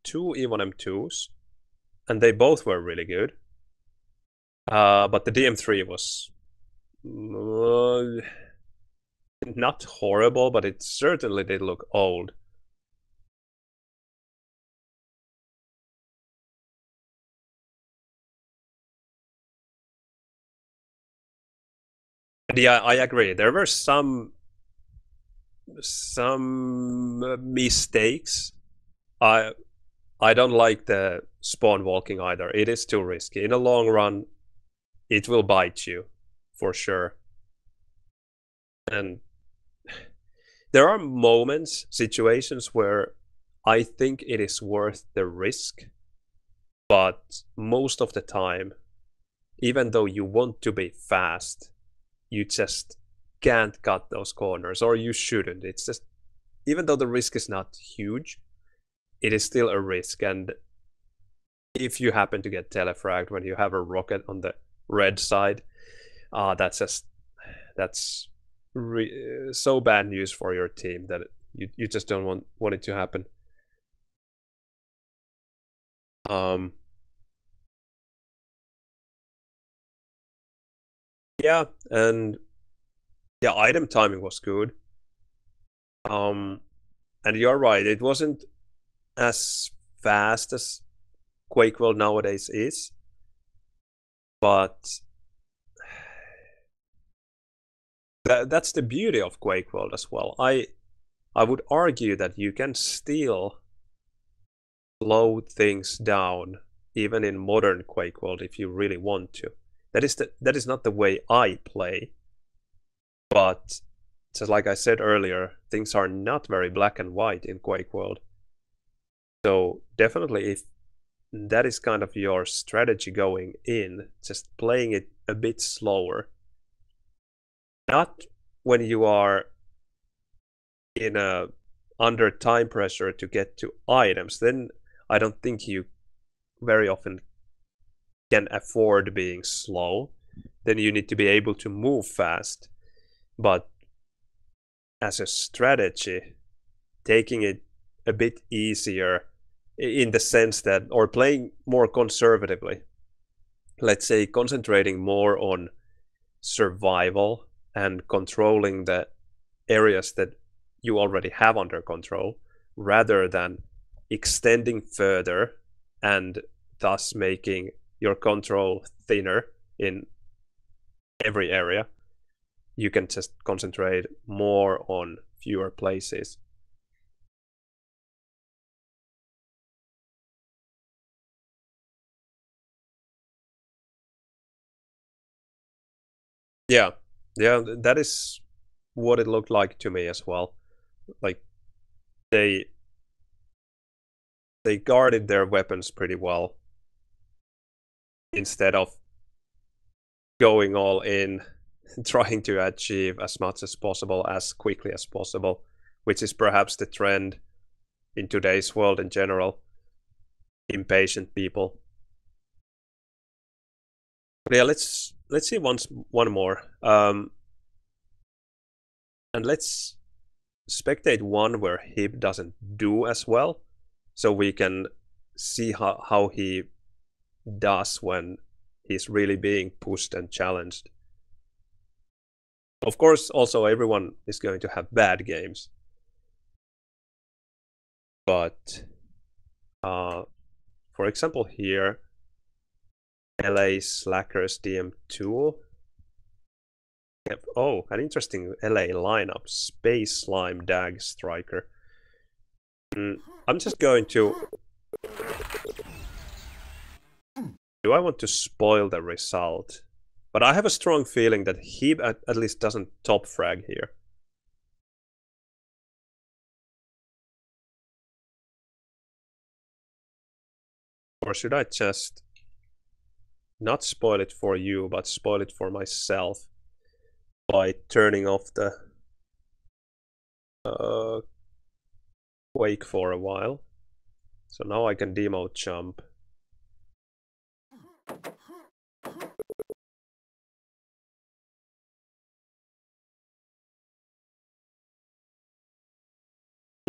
2 E1M2s, and they both were really good. But the DM3 was... not horrible, but it certainly did look old. And yeah, I agree. There were some some mistakes. I I don't like the spawn walking either. It is too risky. In the long run, it will bite you for sure. And there are moments, situations where I think it is worth the risk, but most of the time, even though you want to be fast, you just can't cut those corners, or you shouldn't. It's just, even though the risk is not huge, it is still a risk. And if you happen to get telefragged when you have a rocket on the red side, that's so bad news for your team that you just don't want it to happen. Um, yeah, and yeah, item timing was good. Um, and you're right, it wasn't as fast as Quakeworld nowadays is, but that's the beauty of Quakeworld as well. I would argue that you can still slow things down even in modern Quakeworld if you really want to. That is not the way I play, but just like I said earlier, things are not very black and white in Quakeworld. So definitely, if that is kind of your strategy going in, just playing it a bit slower. Not when you are in a under time pressure to get to items, then I don't think you very often can afford being slow. Then you need to be able to move fast. But as a strategy, taking it a bit easier in the sense that, or playing more conservatively, let's say concentrating more on survival and controlling the areas that you already have under control, rather than extending further and thus making your control thinner in every area. You can just concentrate more on fewer places. Yeah, yeah, that is what it looked like to me as well. Like they they guarded their weapons pretty well instead of going all in, trying to achieve as much as possible as quickly as possible, which is perhaps the trend in today's world in general. Impatient people. But yeah, let's see one more. And let's spectate one where Hib doesn't do as well, so we can see how he does when he's really being pushed and challenged. Of course, also everyone is going to have bad games, but for example here, LA Slackers DM2. Oh, an interesting LA lineup. Space Slime Dag Striker. I'm just going to... Do I want to spoil the result? But I have a strong feeling that he at least doesn't top frag here. Or should I just not spoil it for you, but spoil it for myself by turning off the Quake for a while? So now I can demote jump.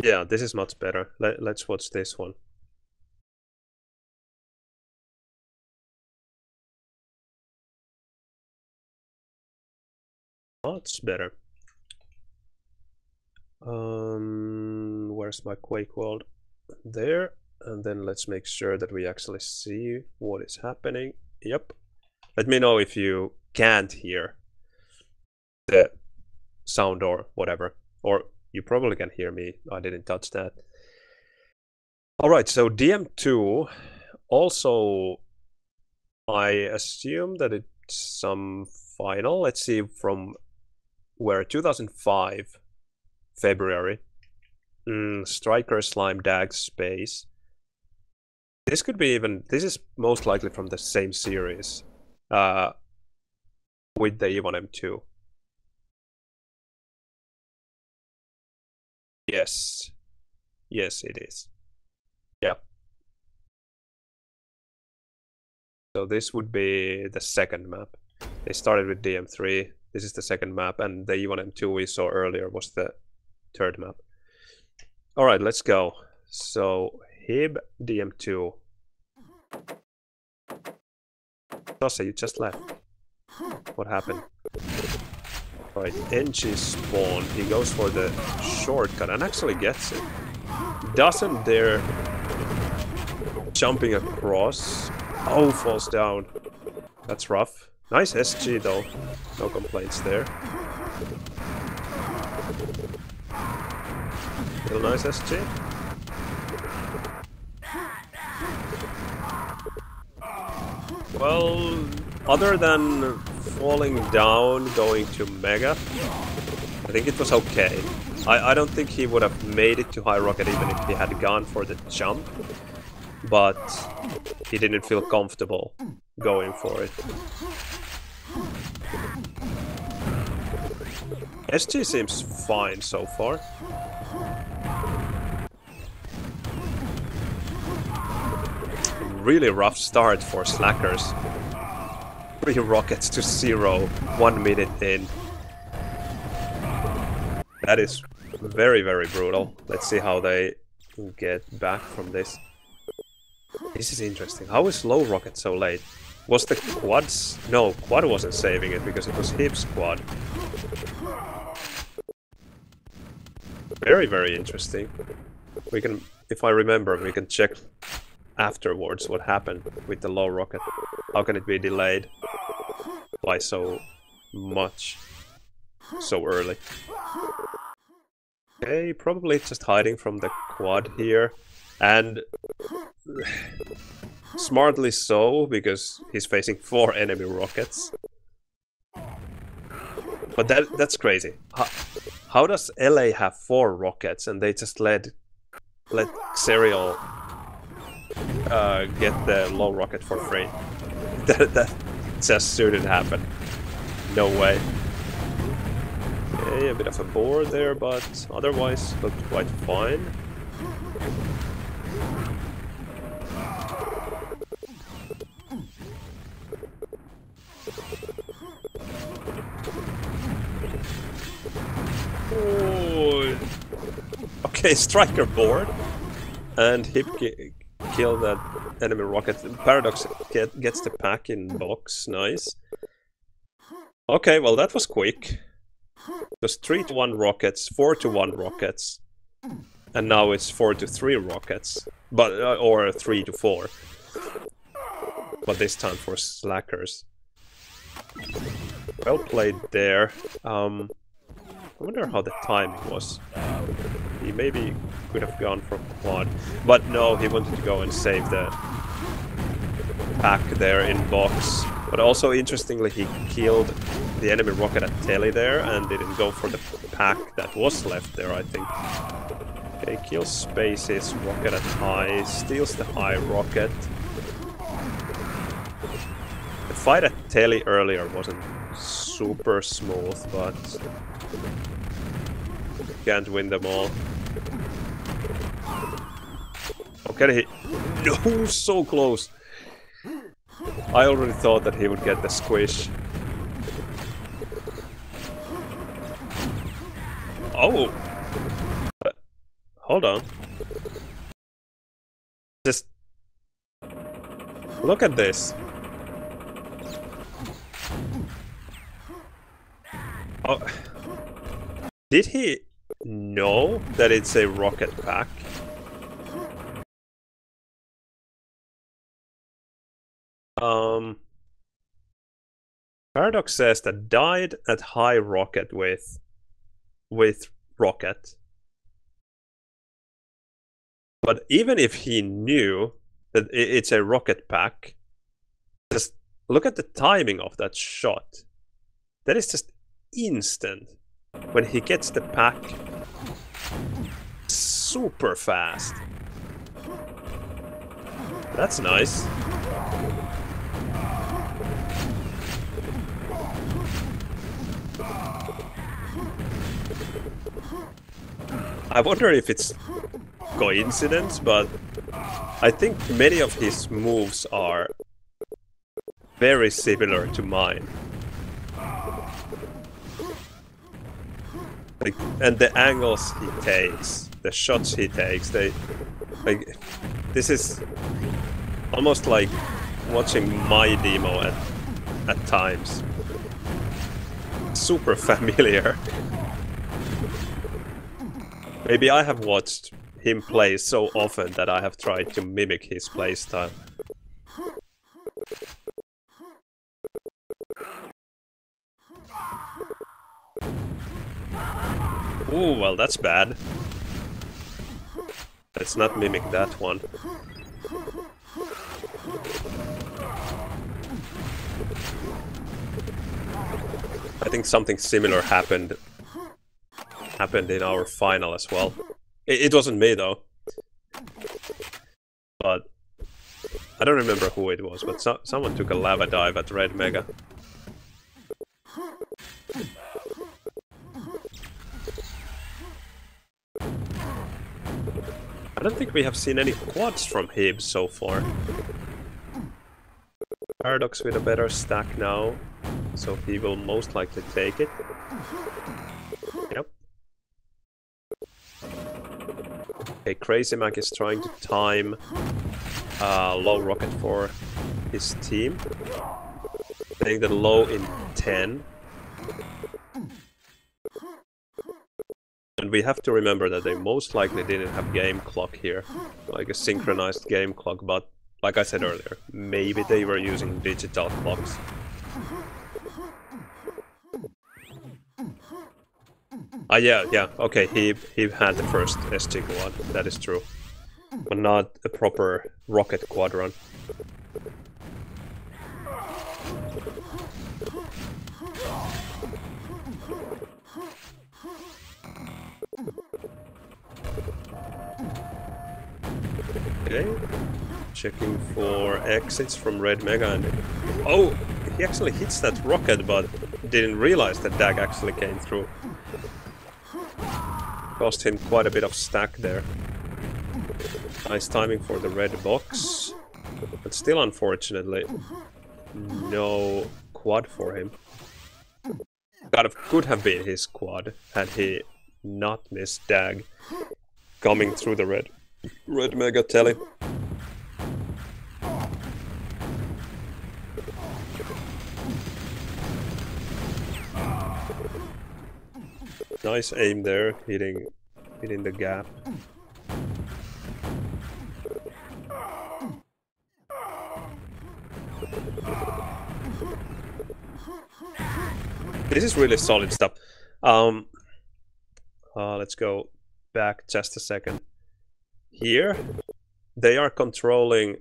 Yeah, this is much better. Let's watch this one. Much better. Where's my Quakeworld? There. And then let's make sure that we actually see what is happening. Yep. Let me know if you can't hear the sound or whatever. Or You probably can hear me. I didn't touch that. Alright, so DM2 also, I assume that it's some final. Let's see from where 2005 February. Striker Slime Dag Space. This could be even, this is most likely from the same series with the Evon M2. Yes. Yes, it is. Yeah. So this would be the second map. They started with DM3. This is the second map, and the Evon M2 we saw earlier was the third map. Alright, let's go. So, Hib DM2. Tosse, you just left. What happened? Right, NG spawn. He goes for the shortcut and actually gets it. Doesn't dare jumping across. Oh, falls down. That's rough. Nice SG though. No complaints there. Still nice SG. Well, other than falling down, going to Mega, I think it was okay. I don't think he would have made it to High Rocket even if he had gone for the jump, but he didn't feel comfortable going for it. SG seems fine so far. Really rough start for Slackers. 3 rockets to 0, 1 minute in. That is very, very brutal. Let's see how they get back from this. This is interesting. How is low rocket so late? Was the quads? No, quad wasn't saving it because it was Hib's quad. Very, very interesting. We can, if I remember, we can check afterwards what happened with the low rocket. How can it be delayed by so much so early? Okay, probably just hiding from the quad here, and smartly so, because he's facing 4 enemy rockets. But that's crazy. How does LA have 4 rockets and they just let Serial get the low rocket for free? that just shouldn't happen. No way. Okay, a bit of a bore there, but otherwise looked quite fine. Oh. Okay, striker board, and Hip kill that enemy rocket. Paradox gets the pack in box. Nice. Okay, well that was quick. It was 3-to-1 rockets, 4-to-1 rockets, and now it's 4-to-3 rockets, but or 3-to-4. But this time for Slackers. Well played there. I wonder how the timing was. He maybe could have gone for quad, but no, he wanted to go and save the pack there in box. But also, interestingly, he killed the enemy rocket at Telly there and didn't go for the pack that was left there, I think. Okay, kills spaces, rocket at high, steals the high rocket. The fight at Telly earlier wasn't super smooth, but can't win them all. Okay, no, so close. I already thought that he would get the squish. Oh! Hold on. Just look at this. Oh. Did he know that it's a rocket pack? Paradox says that died at high rocket with rocket. But even if he knew that it's a rocket pack, just look at the timing of that shot. That is just instant. When he gets the pack, super fast. That's nice. I wonder if it's coincidence, but I think many of his moves are very similar to mine. Like, and the angles he takes, the shots he takes, this is almost like watching my demo at times. Super familiar. Maybe I have watched him play so often that I have tried to mimic his playstyle. Ooh, well, that's bad. Let's not mimic that one. I think something similar happened in our final as well. It wasn't me though. But I don't remember who it was, but someone took a lava dive at Red Mega. I don't think we have seen any quads from Hib so far. Paradox with a better stack now, so he will most likely take it. Yep. Okay, Crazy Mac is trying to time low rocket for his team. Playing the low in 10. And we have to remember that they most likely didn't have game clock here, like a synchronized game clock, but like I said earlier, maybe they were using digital clocks. Ah, yeah, okay, he had the first SG quad, that is true. But not a proper rocket quad run. Okay, checking for exits from Red Mega and... Oh! He actually hits that rocket, but didn't realize that Dag actually came through. Cost him quite a bit of stack there. Nice timing for the red box. But still, unfortunately, no quad for him. Could have been his quad had he not missed Dag coming through the red Mega telly. Nice aim there, hitting the gap. This is really solid stuff. Let's go back just a second. Here, they are controlling.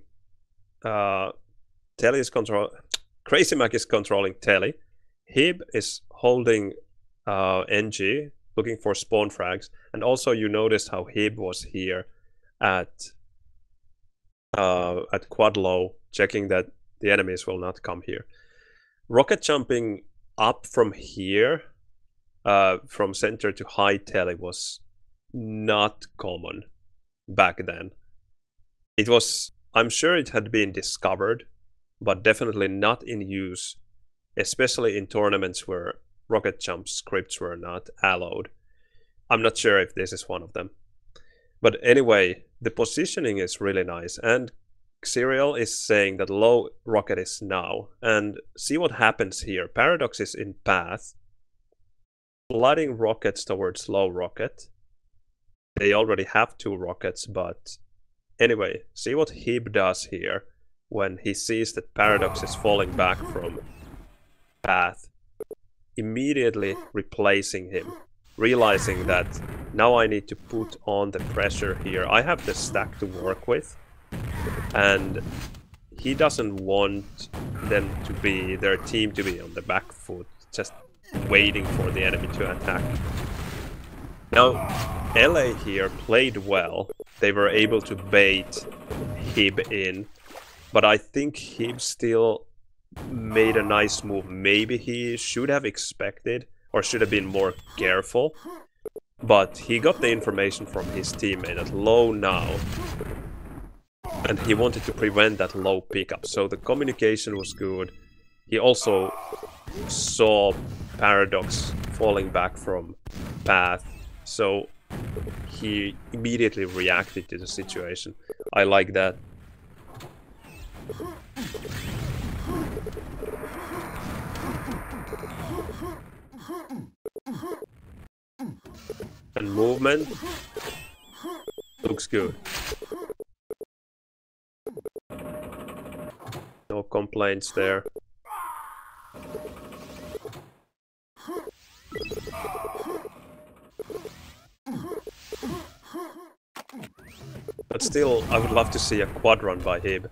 Telly is Crazy Mac is controlling Telly. Hib is holding NG, looking for spawn frags, and also you noticed how Hib was here at quad low, checking that the enemies will not come here. Rocket jumping up from here, from center to high Telly, was not common back then. It was, I'm sure it had been discovered, but definitely not in use, especially in tournaments where rocket jump scripts were not allowed. I'm not sure if this is one of them. But anyway, the positioning is really nice, and Xerial is saying that low rocket is now, and see what happens here. Paradox is in path, flooding rockets towards low rocket. They already have 2 rockets, but anyway, see what Hib does here when he sees that Paradox is falling back from path, immediately replacing him. realizing that now I need to put on the pressure here. I have the stack to work with, and he doesn't want their team to be on the back foot, just waiting for the enemy to attack. Now, LA here played well. They were able to bait Hib in, but I think Hib still made a nice move. Maybe he should have expected or should have been more careful, but he got the information from his teammate at low now, and he wanted to prevent that low pickup, so the communication was good. He also saw Paradox falling back from path, so he immediately reacted to the situation. I like that. And movement looks good. No complaints there. But still, I would love to see a quad run by Hib.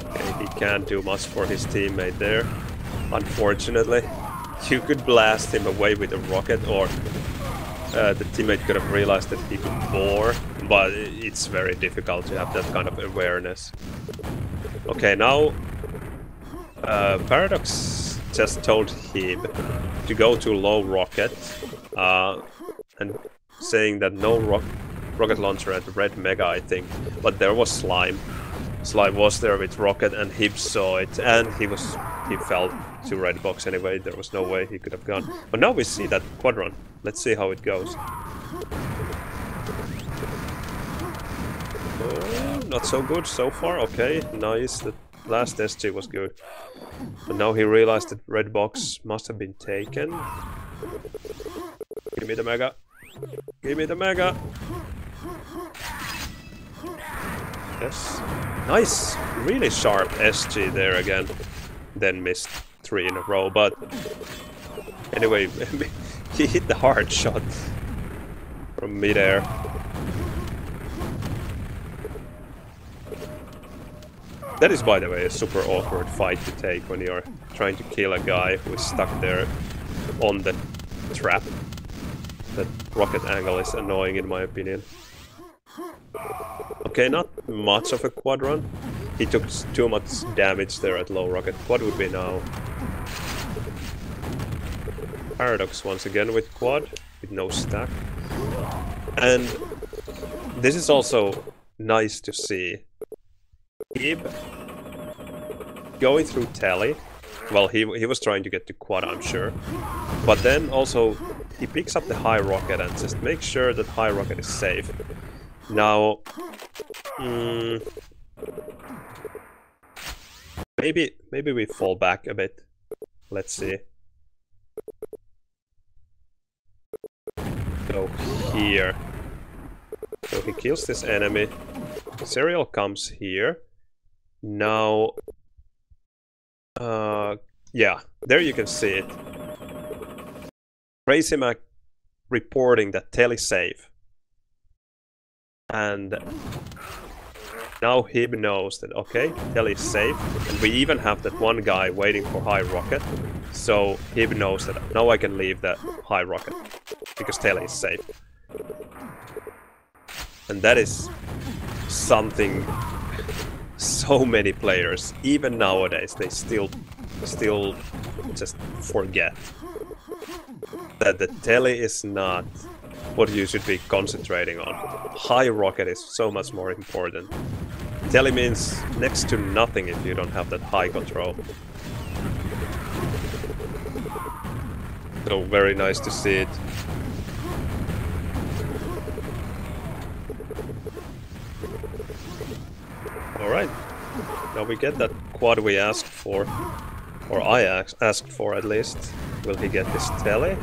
Okay, he can't do much for his teammate there, unfortunately. You could blast him away with a rocket, or the teammate could have realized that he could bore, but it's very difficult to have that kind of awareness. Okay, now Paradox just told Hib to go to low rocket, and saying that no rocket launcher at Red Mega, I think, but there was Slime. Slime was there with rocket, and Hib saw it, and he fell to red box anyway. There was no way he could have gone. But now we see that quad run. Let's see how it goes. Oh, not so good so far. Okay, nice. The last SG was good. But now he realized that red box must have been taken. Give me the mega. Give me the mega. Yes. Nice. Really sharp SG there again. Then missed 3 in a row, but anyway, he hit the hard shot from midair. That is, by the way, a super awkward fight to take when you're trying to kill a guy who is stuck there on the trap. That rocket angle is annoying in my opinion. Okay, not much of a quad run. He took too much damage there at low rocket. What would be now? Paradox once again with quad, with no stack. And this is also nice to see. Hib going through Telly. Well, he was trying to get to quad, I'm sure. But then also he picks up the high rocket and just makes sure that high rocket is safe. Now, maybe we fall back a bit. Let's see. Go here. So he kills this enemy. Serial comes here. Now, yeah, there you can see it. Crazy Mac reporting that Telly's safe. And now Hib knows that, okay, Telly's safe, and we even have that one guy waiting for high rocket, so Hib knows that now I can leave that high rocket, because Telly is safe. And that is something so many players, even nowadays, they still just forget. That the Telly is not what you should be concentrating on. High rocket is so much more important. Telly means next to nothing if you don't have that high control. So very nice to see it. Alright, now we get that quad we asked for, or I asked for at least. Will he get this Telly?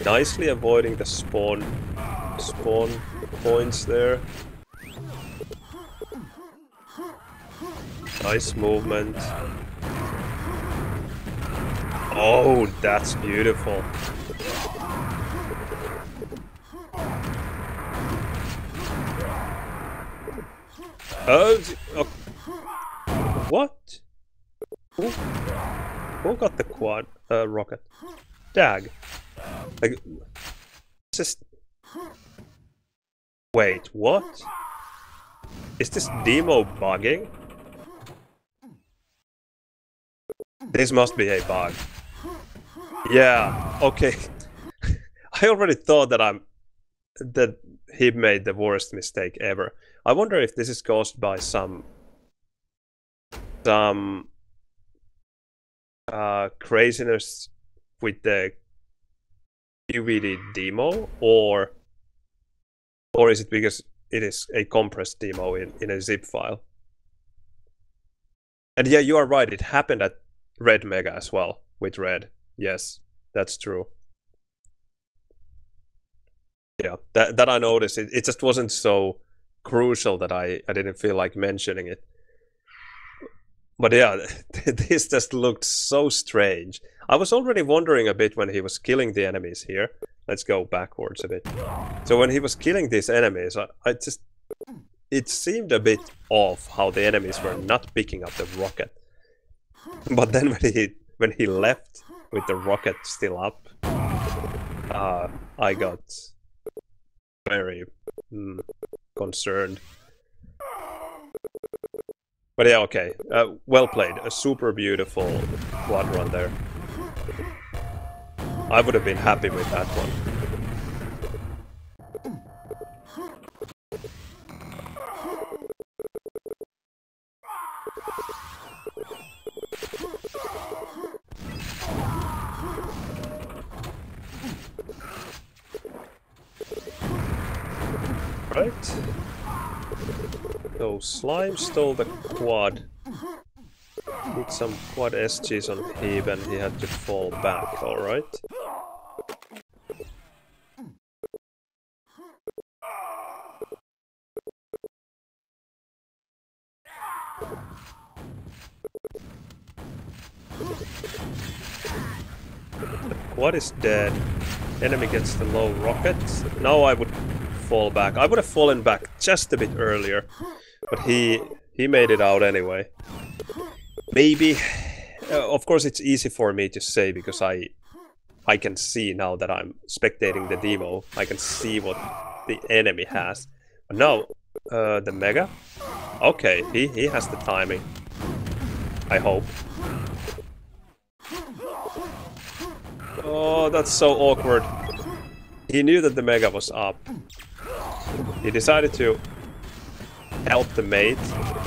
Nicely avoiding the spawn points there. Nice movement. Oh, that's beautiful. Oh, what? Who got the quad rocket? Dag. Like, just wait. What? Is this demo bugging? This must be a bug. Yeah. Okay. I already thought that he made the worst mistake ever. I wonder if this is caused by some craziness with the QVD demo, or is it because it is a compressed demo in a zip file? And yeah, you are right, it happened at Red Mega as well, with Red. Yes, that's true. Yeah, that I noticed. It just wasn't so crucial that I didn't feel like mentioning it. But yeah, this just looked so strange. I was already wondering a bit when he was killing the enemies here. Let's go backwards a bit. So when he was killing these enemies, I just... It seemed a bit off how the enemies were not picking up the rocket. But then when he left with the rocket still up, I got very concerned. But yeah, okay. Well played. A super beautiful quad run there. I would have been happy with that one. Right. So Slime stole the quad. Did some quad SGs on him and he had to fall back, alright. The quad is dead. Enemy gets the low rocket. Now I would fall back. I would have fallen back just a bit earlier, but he made it out anyway. Maybe, of course it's easy for me to say because I can see now that I'm spectating the demo. I can see what the enemy has. But now, the Mega? Okay, he has the timing. I hope. Oh, that's so awkward. He knew that the Mega was up. He decided to help the mate,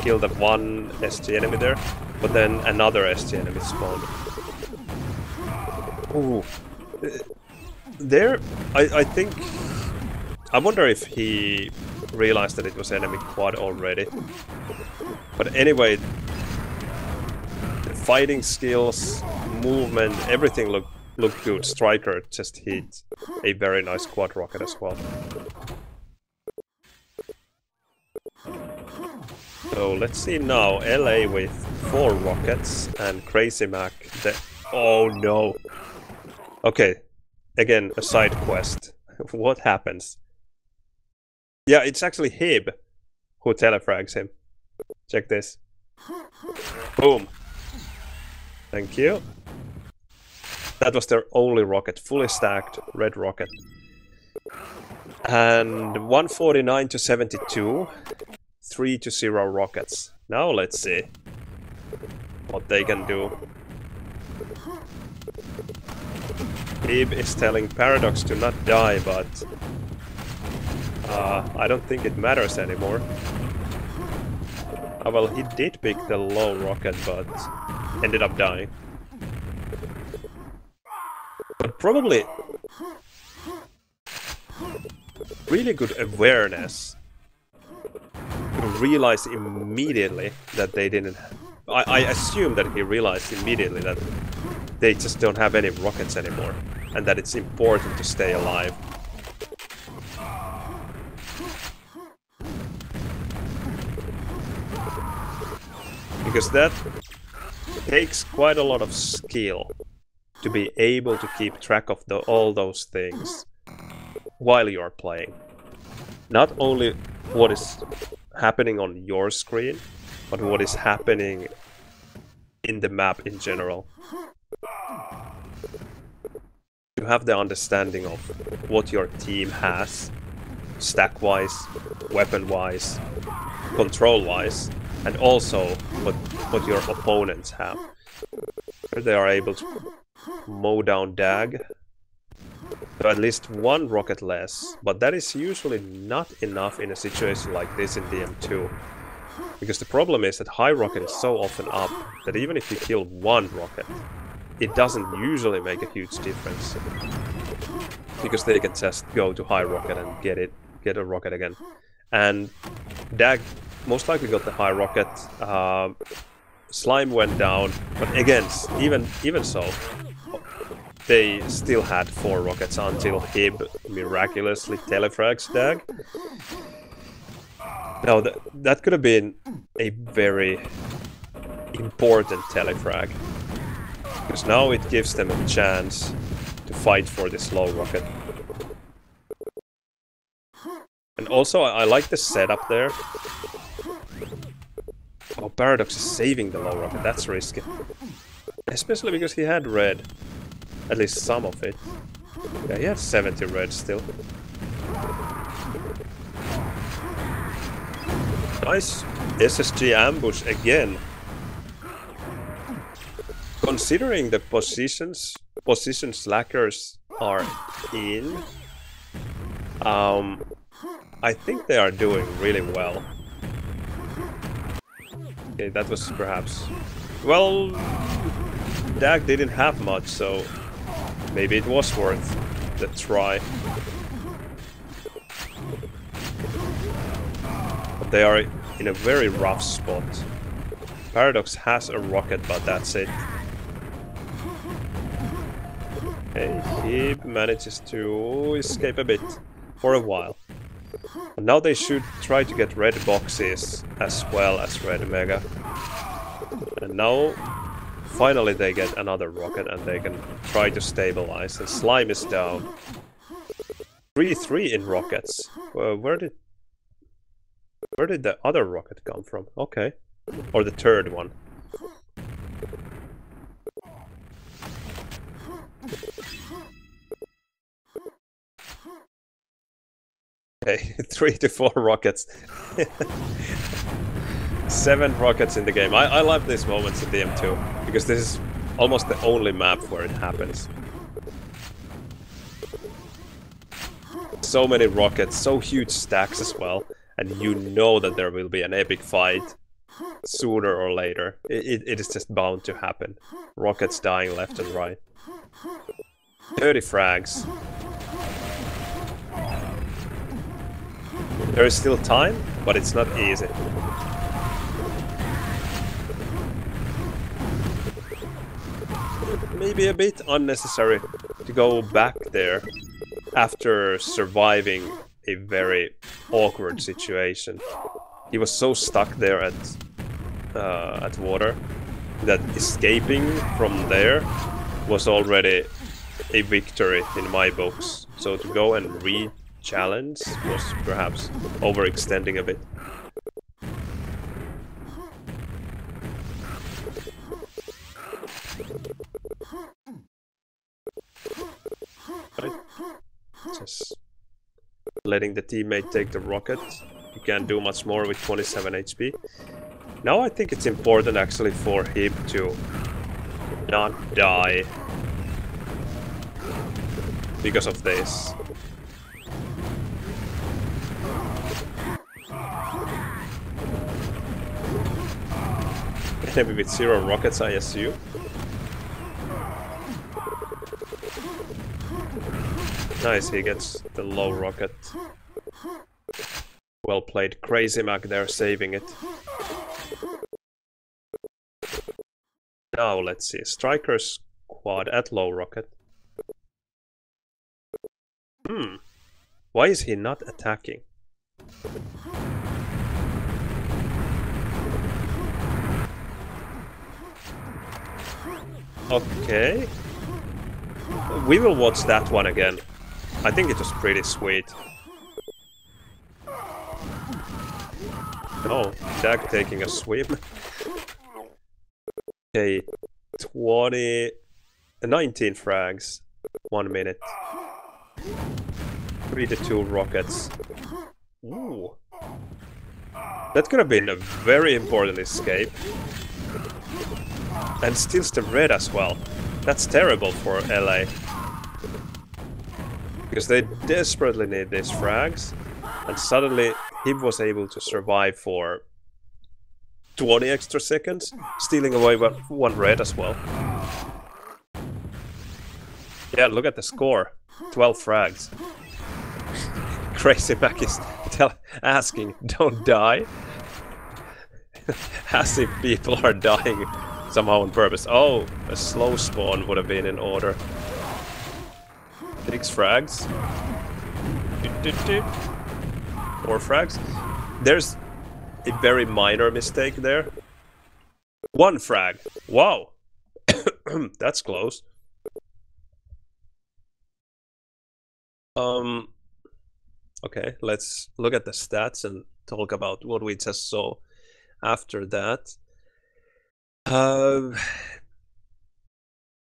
kill the one SG enemy there, but then another SG enemy spawned. Ooh. There, I think... I wonder if he realized that it was enemy quad already. But anyway, the fighting skills, movement, everything looked good. Striker just hit a very nice quad rocket as well. So let's see now, LA with 4 rockets and Crazy Mac. Oh no! Okay, again a side quest. What happens? Yeah, it's actually Hib who telefrags him. Check this. Boom! Thank you. That was their only rocket, fully stacked red rocket. And 149 to 72. 3 to 0 rockets. Now let's see what they can do. Ib is telling Paradox to not die, but I don't think it matters anymore. Well, he did pick the low rocket, but ended up dying. But probably really good awareness. Realized immediately that they didn't... I assume that he realized immediately that they just don't have any rockets anymore, and that it's important to stay alive. Because that takes quite a lot of skill to be able to keep track of all those things while you're playing. Not only what is happening on your screen, but what is happening in the map in general. You have the understanding of what your team has, stack-wise, weapon-wise, control-wise, and also what your opponents have. They are able to mow down Dag to at least one rocket less, but that is usually not enough in a situation like this in DM2. Because the problem is that high rocket is so often up that even if you kill one rocket, it doesn't usually make a huge difference. Because they can just go to high rocket and get a rocket again. And Dag most likely got the high rocket. Slime went down, but again, even so, they still had 4 rockets until Hib miraculously telefrags Dag. Now that could have been a very important telefrag, because now it gives them a chance to fight for this low rocket. And also I like the setup there. Oh, Paradox is saving the low rocket, that's risky. Especially because he had red. At least some of it. Yeah, he had 70 red still. Nice SSG ambush again. Considering the position slackers are in, I think they are doing really well. Okay, that was perhaps... Well, Dag didn't have much, so maybe it was worth the try. But they are in a very rough spot. Paradox has a rocket, but that's it. Okay, he manages to escape a bit for a while. And now they should try to get red boxes as well as red mega. And now finally they get another rocket and they can try to stabilize. And Slime is down. 3-3 in rockets. Where did the other rocket come from? Okay. Or the third one. Okay, 3 to 4 rockets. 7 rockets in the game. I love these moments in DM2, because this is almost the only map where it happens. So many rockets, so huge stacks as well, and you know that there will be an epic fight sooner or later. It is just bound to happen. Rockets dying left and right. 30 frags. There is still time, but it's not easy. Maybe a bit unnecessary to go back there after surviving a very awkward situation. He was so stuck there at water that escaping from there was already a victory in my books. So to go and re-challenge was perhaps overextending a bit. Right. Just letting the teammate take the rocket. You can't do much more with 27 HP. Now I think it's important actually for him to not die because of this. Maybe with 0 rockets, I assume. Nice, he gets the low rocket. Well played, Crazy Mac there, saving it. Now let's see, Striker's quad at low rocket. Why is he not attacking? Okay. We will watch that one again. I think it was pretty sweet. Oh, Jack taking a swim. Okay, 19 frags, 1 minute. 3 to 2 rockets. Ooh. That could have been a very important escape. And steals the red as well. That's terrible for LA. Because they desperately need these frags. And suddenly he was able to survive for 20 extra seconds, stealing away 1 red as well. Yeah, look at the score. 12 frags. Crazy Mac is asking, don't die? As if people are dying somehow on purpose. Oh, a slow spawn would have been in order. 6 frags. 4 frags. There's a very minor mistake there. 1 frag. Wow. That's close. Okay, let's look at the stats and talk about what we just saw after that.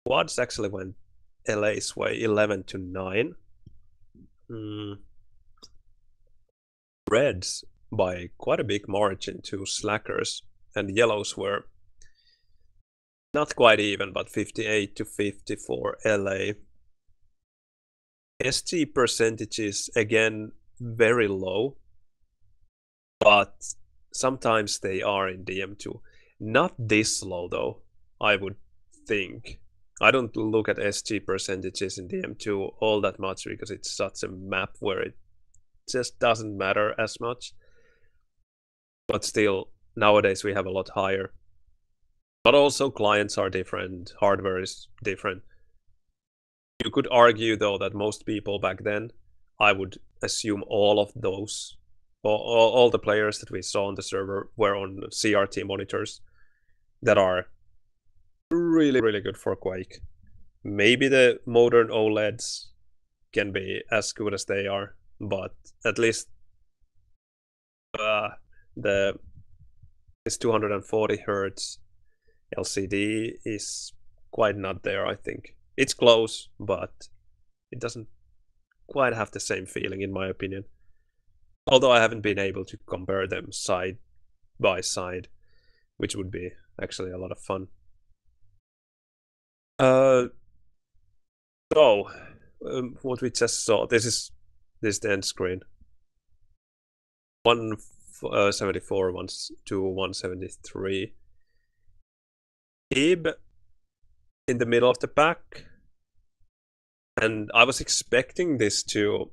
Quads actually went LA's way, 11 to 9. Reds by quite a big margin to slackers, and yellows were not quite even, but 58 to 50 for LA. SG percentages again very low, but sometimes they are in DM2. Not this low though, I would think. I don't look at SG percentages in DM2 all that much because it's such a map where it just doesn't matter as much. But still, nowadays we have a lot higher. But also clients are different, hardware is different. You could argue though that most people back then, I would assume all of those, all the players that we saw on the server were on CRT monitors that are really, really good for Quake. Maybe the modern OLEDs can be as good as they are, but at least this 240 Hz LCD is quite not there, I think. It's close, but it doesn't quite have the same feeling in my opinion. Although I haven't been able to compare them side by side, which would be actually a lot of fun. What we just saw, this is the end screen. 174 to 173. Ib in the middle of the pack, and I was expecting this to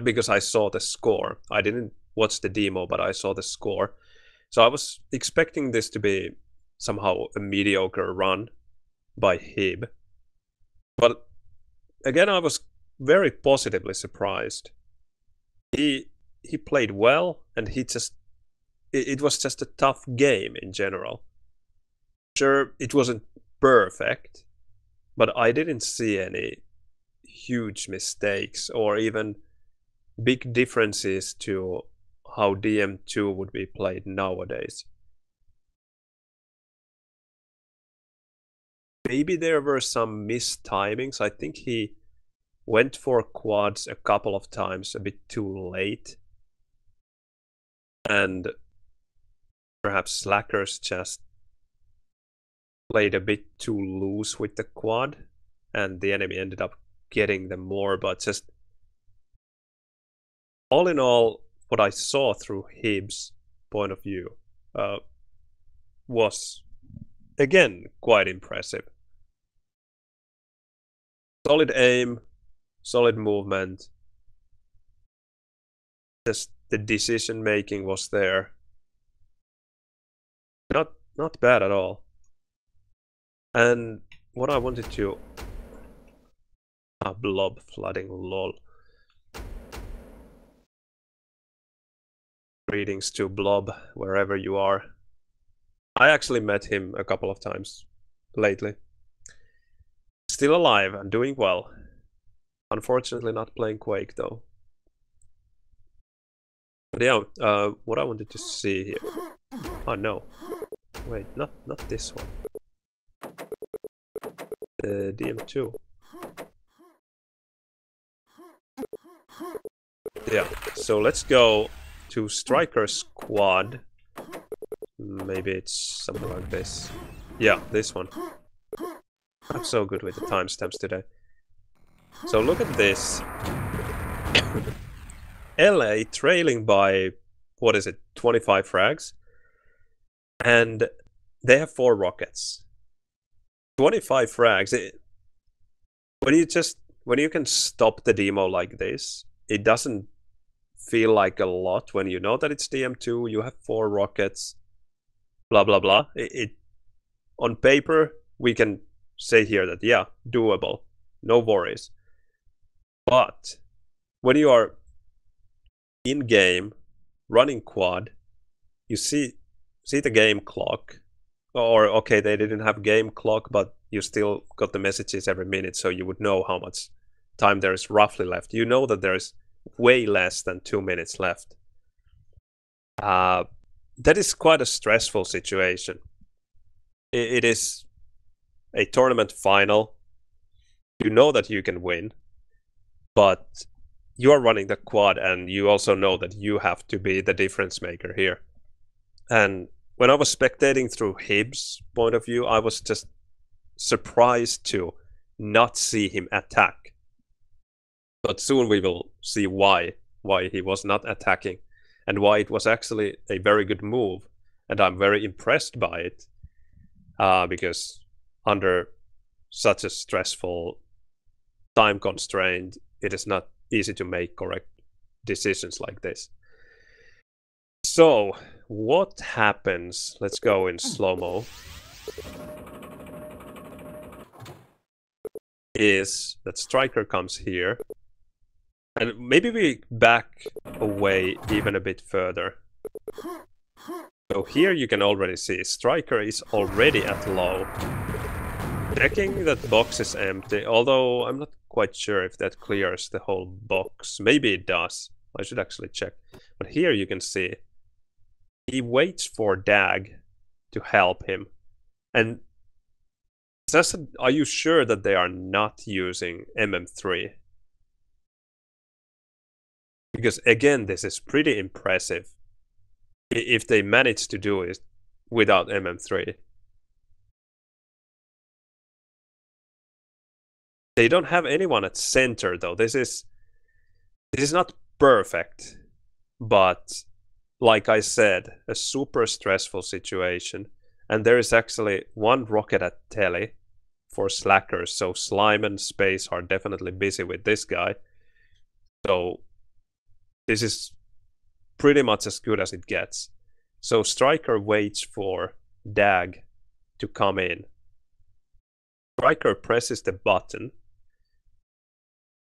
because I saw the score. I didn't watch the demo, but I saw the score, so I was expecting this to be somehow a mediocre run by Hib. But again, I was very positively surprised. He played well, and it was just a tough game in general. Sure, it wasn't perfect, but I didn't see any huge mistakes or even big differences to how DM2 would be played nowadays. Maybe there were some missed timings. I think he went for quads a couple of times a bit too late. And perhaps slackers just played a bit too loose with the quad, and the enemy ended up getting them more. But just all in all, what I saw through Hib's point of view was again quite impressive. Solid aim, solid movement. Just the decision making was there. Not bad at all. And what I wanted to blob flooding, lol. Greetings to Blob, wherever you are. I actually met him a couple of times lately. Still alive and doing well. Unfortunately not playing Quake though. But yeah, what I wanted to see here. Oh no. Wait, not this one. The DM2. Yeah, so let's go to Striker Squad. Maybe it's something like this. Yeah, this one. I'm so good with the timestamps today. So look at this. LA trailing by, what is it, 25 frags? And they have 4 rockets. 25 frags. When you can stop the demo like this, it doesn't feel like a lot when you know that it's DM2, you have 4 rockets, blah blah blah. On paper, we can say here that, yeah, doable, no worries. But when you are in game running quad, you see the game clock, or okay, they didn't have game clock, but you still got the messages every minute, so you would know how much time there is roughly left. You know that there's way less than 2 minutes left. That is quite a stressful situation. It is a tournament final. You know that you can win, but you are running the quad, and you also know that you have to be the difference maker here. And when I was spectating through Hib's point of view, I was just surprised to not see him attack. But soon we will see why he was not attacking, and why it was actually a very good move. And I'm very impressed by it, because under such a stressful time constraint, it is not easy to make correct decisions like this. So, what happens? Let's go in slow-mo. Is that Striker comes here, and maybe we back away even a bit further. So here you can already see Striker is already at low. Checking that box is empty, although I'm not quite sure if that clears the whole box. Maybe it does. I should actually check. But here you can see he waits for Dag to help him. And are you sure that they are not using MM3? Because again, this is pretty impressive if they manage to do it without MM3. They don't have anyone at center though. This is not perfect, but like I said, a super stressful situation. And there is actually 1 rocket at Telly for slackers, so Slime and Space are definitely busy with this guy. So this is pretty much as good as it gets. So Striker waits for Dag to come in. Striker presses the button,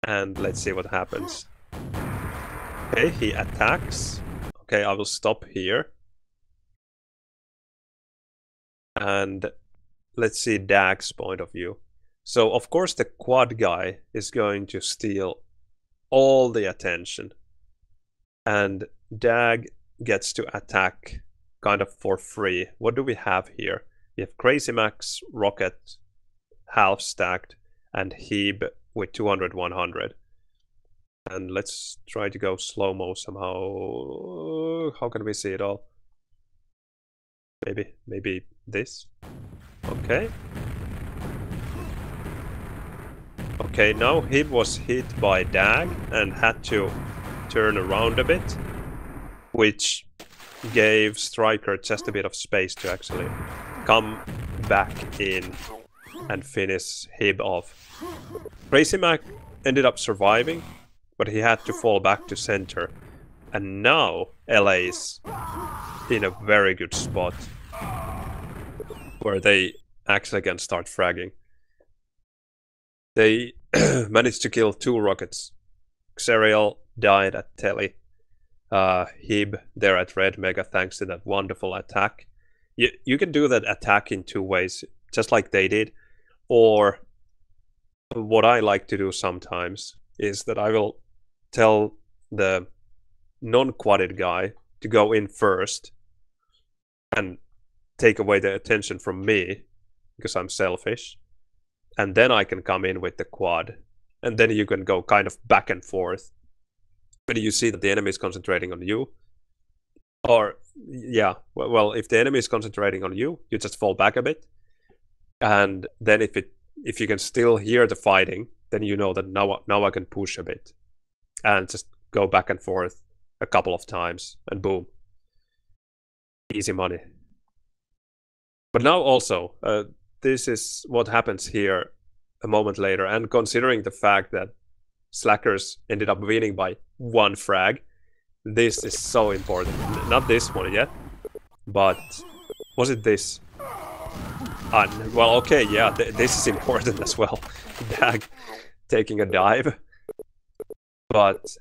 and let's see what happens. Okay, he attacks. Okay, I will stop here. And let's see Dag's point of view. So, of course, the quad guy is going to steal all the attention. And Dag gets to attack kind of for free. What do we have here? We have Crazy Max, Rocket, half stacked, and Heb with 200-100. And let's try to go slow-mo somehow. How can we see it all? Maybe this? Okay. Okay, now Heb was hit by Dag and had to turn around a bit, which gave Striker just a bit of space to actually come back in and finish Heb off. Crazy Mac ended up surviving, but he had to fall back to center. And now LA is in a very good spot where they actually can start fragging. They managed to kill 2 rockets. Xerial died at Telly. Heb there at Red Mega thanks to that wonderful attack. You can do that attack in 2 ways, just like they did. Or what I like to do sometimes is that I will tell the non-quadded guy to go in first and take away the attention from me because I'm selfish, and then I can come in with the quad, and then you can go kind of back and forth when you see that the enemy is concentrating on you. Or yeah, well, if the enemy is concentrating on you, you just fall back a bit, and then if you can still hear the fighting, then you know that now I can push a bit and just go back and forth a couple of times, and boom, easy money. But now also, this is what happens here a moment later, and considering the fact that Slackers ended up winning by 1 frag, this is so important. Not this one yet, but was it this? Well, okay, yeah, this is important as well. Dag taking a dive. But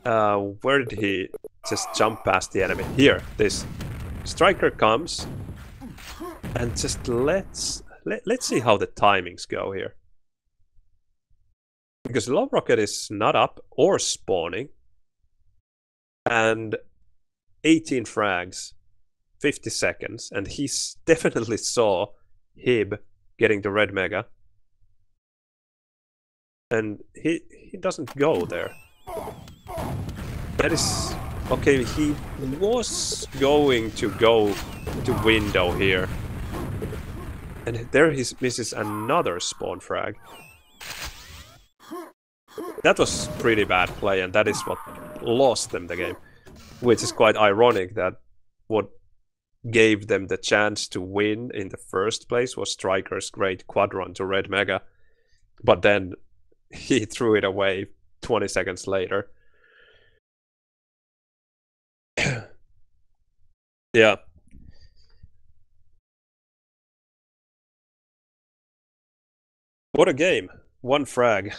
where did he just jump past the enemy? Here, this striker comes, and just let's see how the timings go here. Because Love Rocket is not up or spawning, and 18 frags, 50 seconds, and he definitely saw Hib getting the red mega, and he doesn't go there. That is okay. He was going to go to window here, and there he misses another spawn frag. That was pretty bad play, and that is what lost them the game. Which is quite ironic that what gave them the chance to win in the first place was Striker's great quad run to red mega, but then he threw it away 20 seconds later. Yeah. What a game. 1 frag.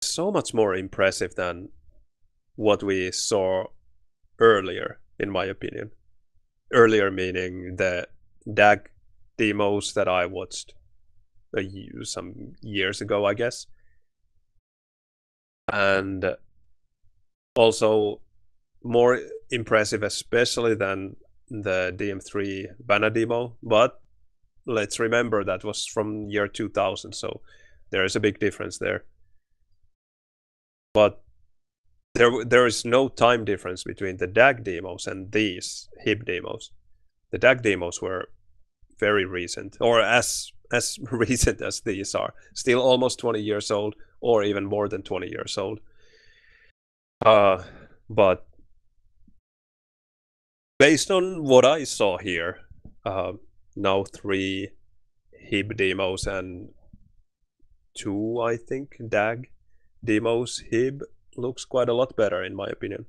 So much more impressive than what we saw earlier, in my opinion. Earlier meaning the DAG demos that I watched some years ago, I guess. And also more impressive, especially than the DM3 Banner demo, but let's remember that was from year 2000, so there is a big difference there. But there is no time difference between the DAG demos and these HIB demos. The DAG demos were very recent, or as recent as these are. Still almost 20 years old, or even more than 20 years old. But based on what I saw here, now 3 HIB demos and 2, I think, DAG demos, HIB looks quite a lot better in my opinion.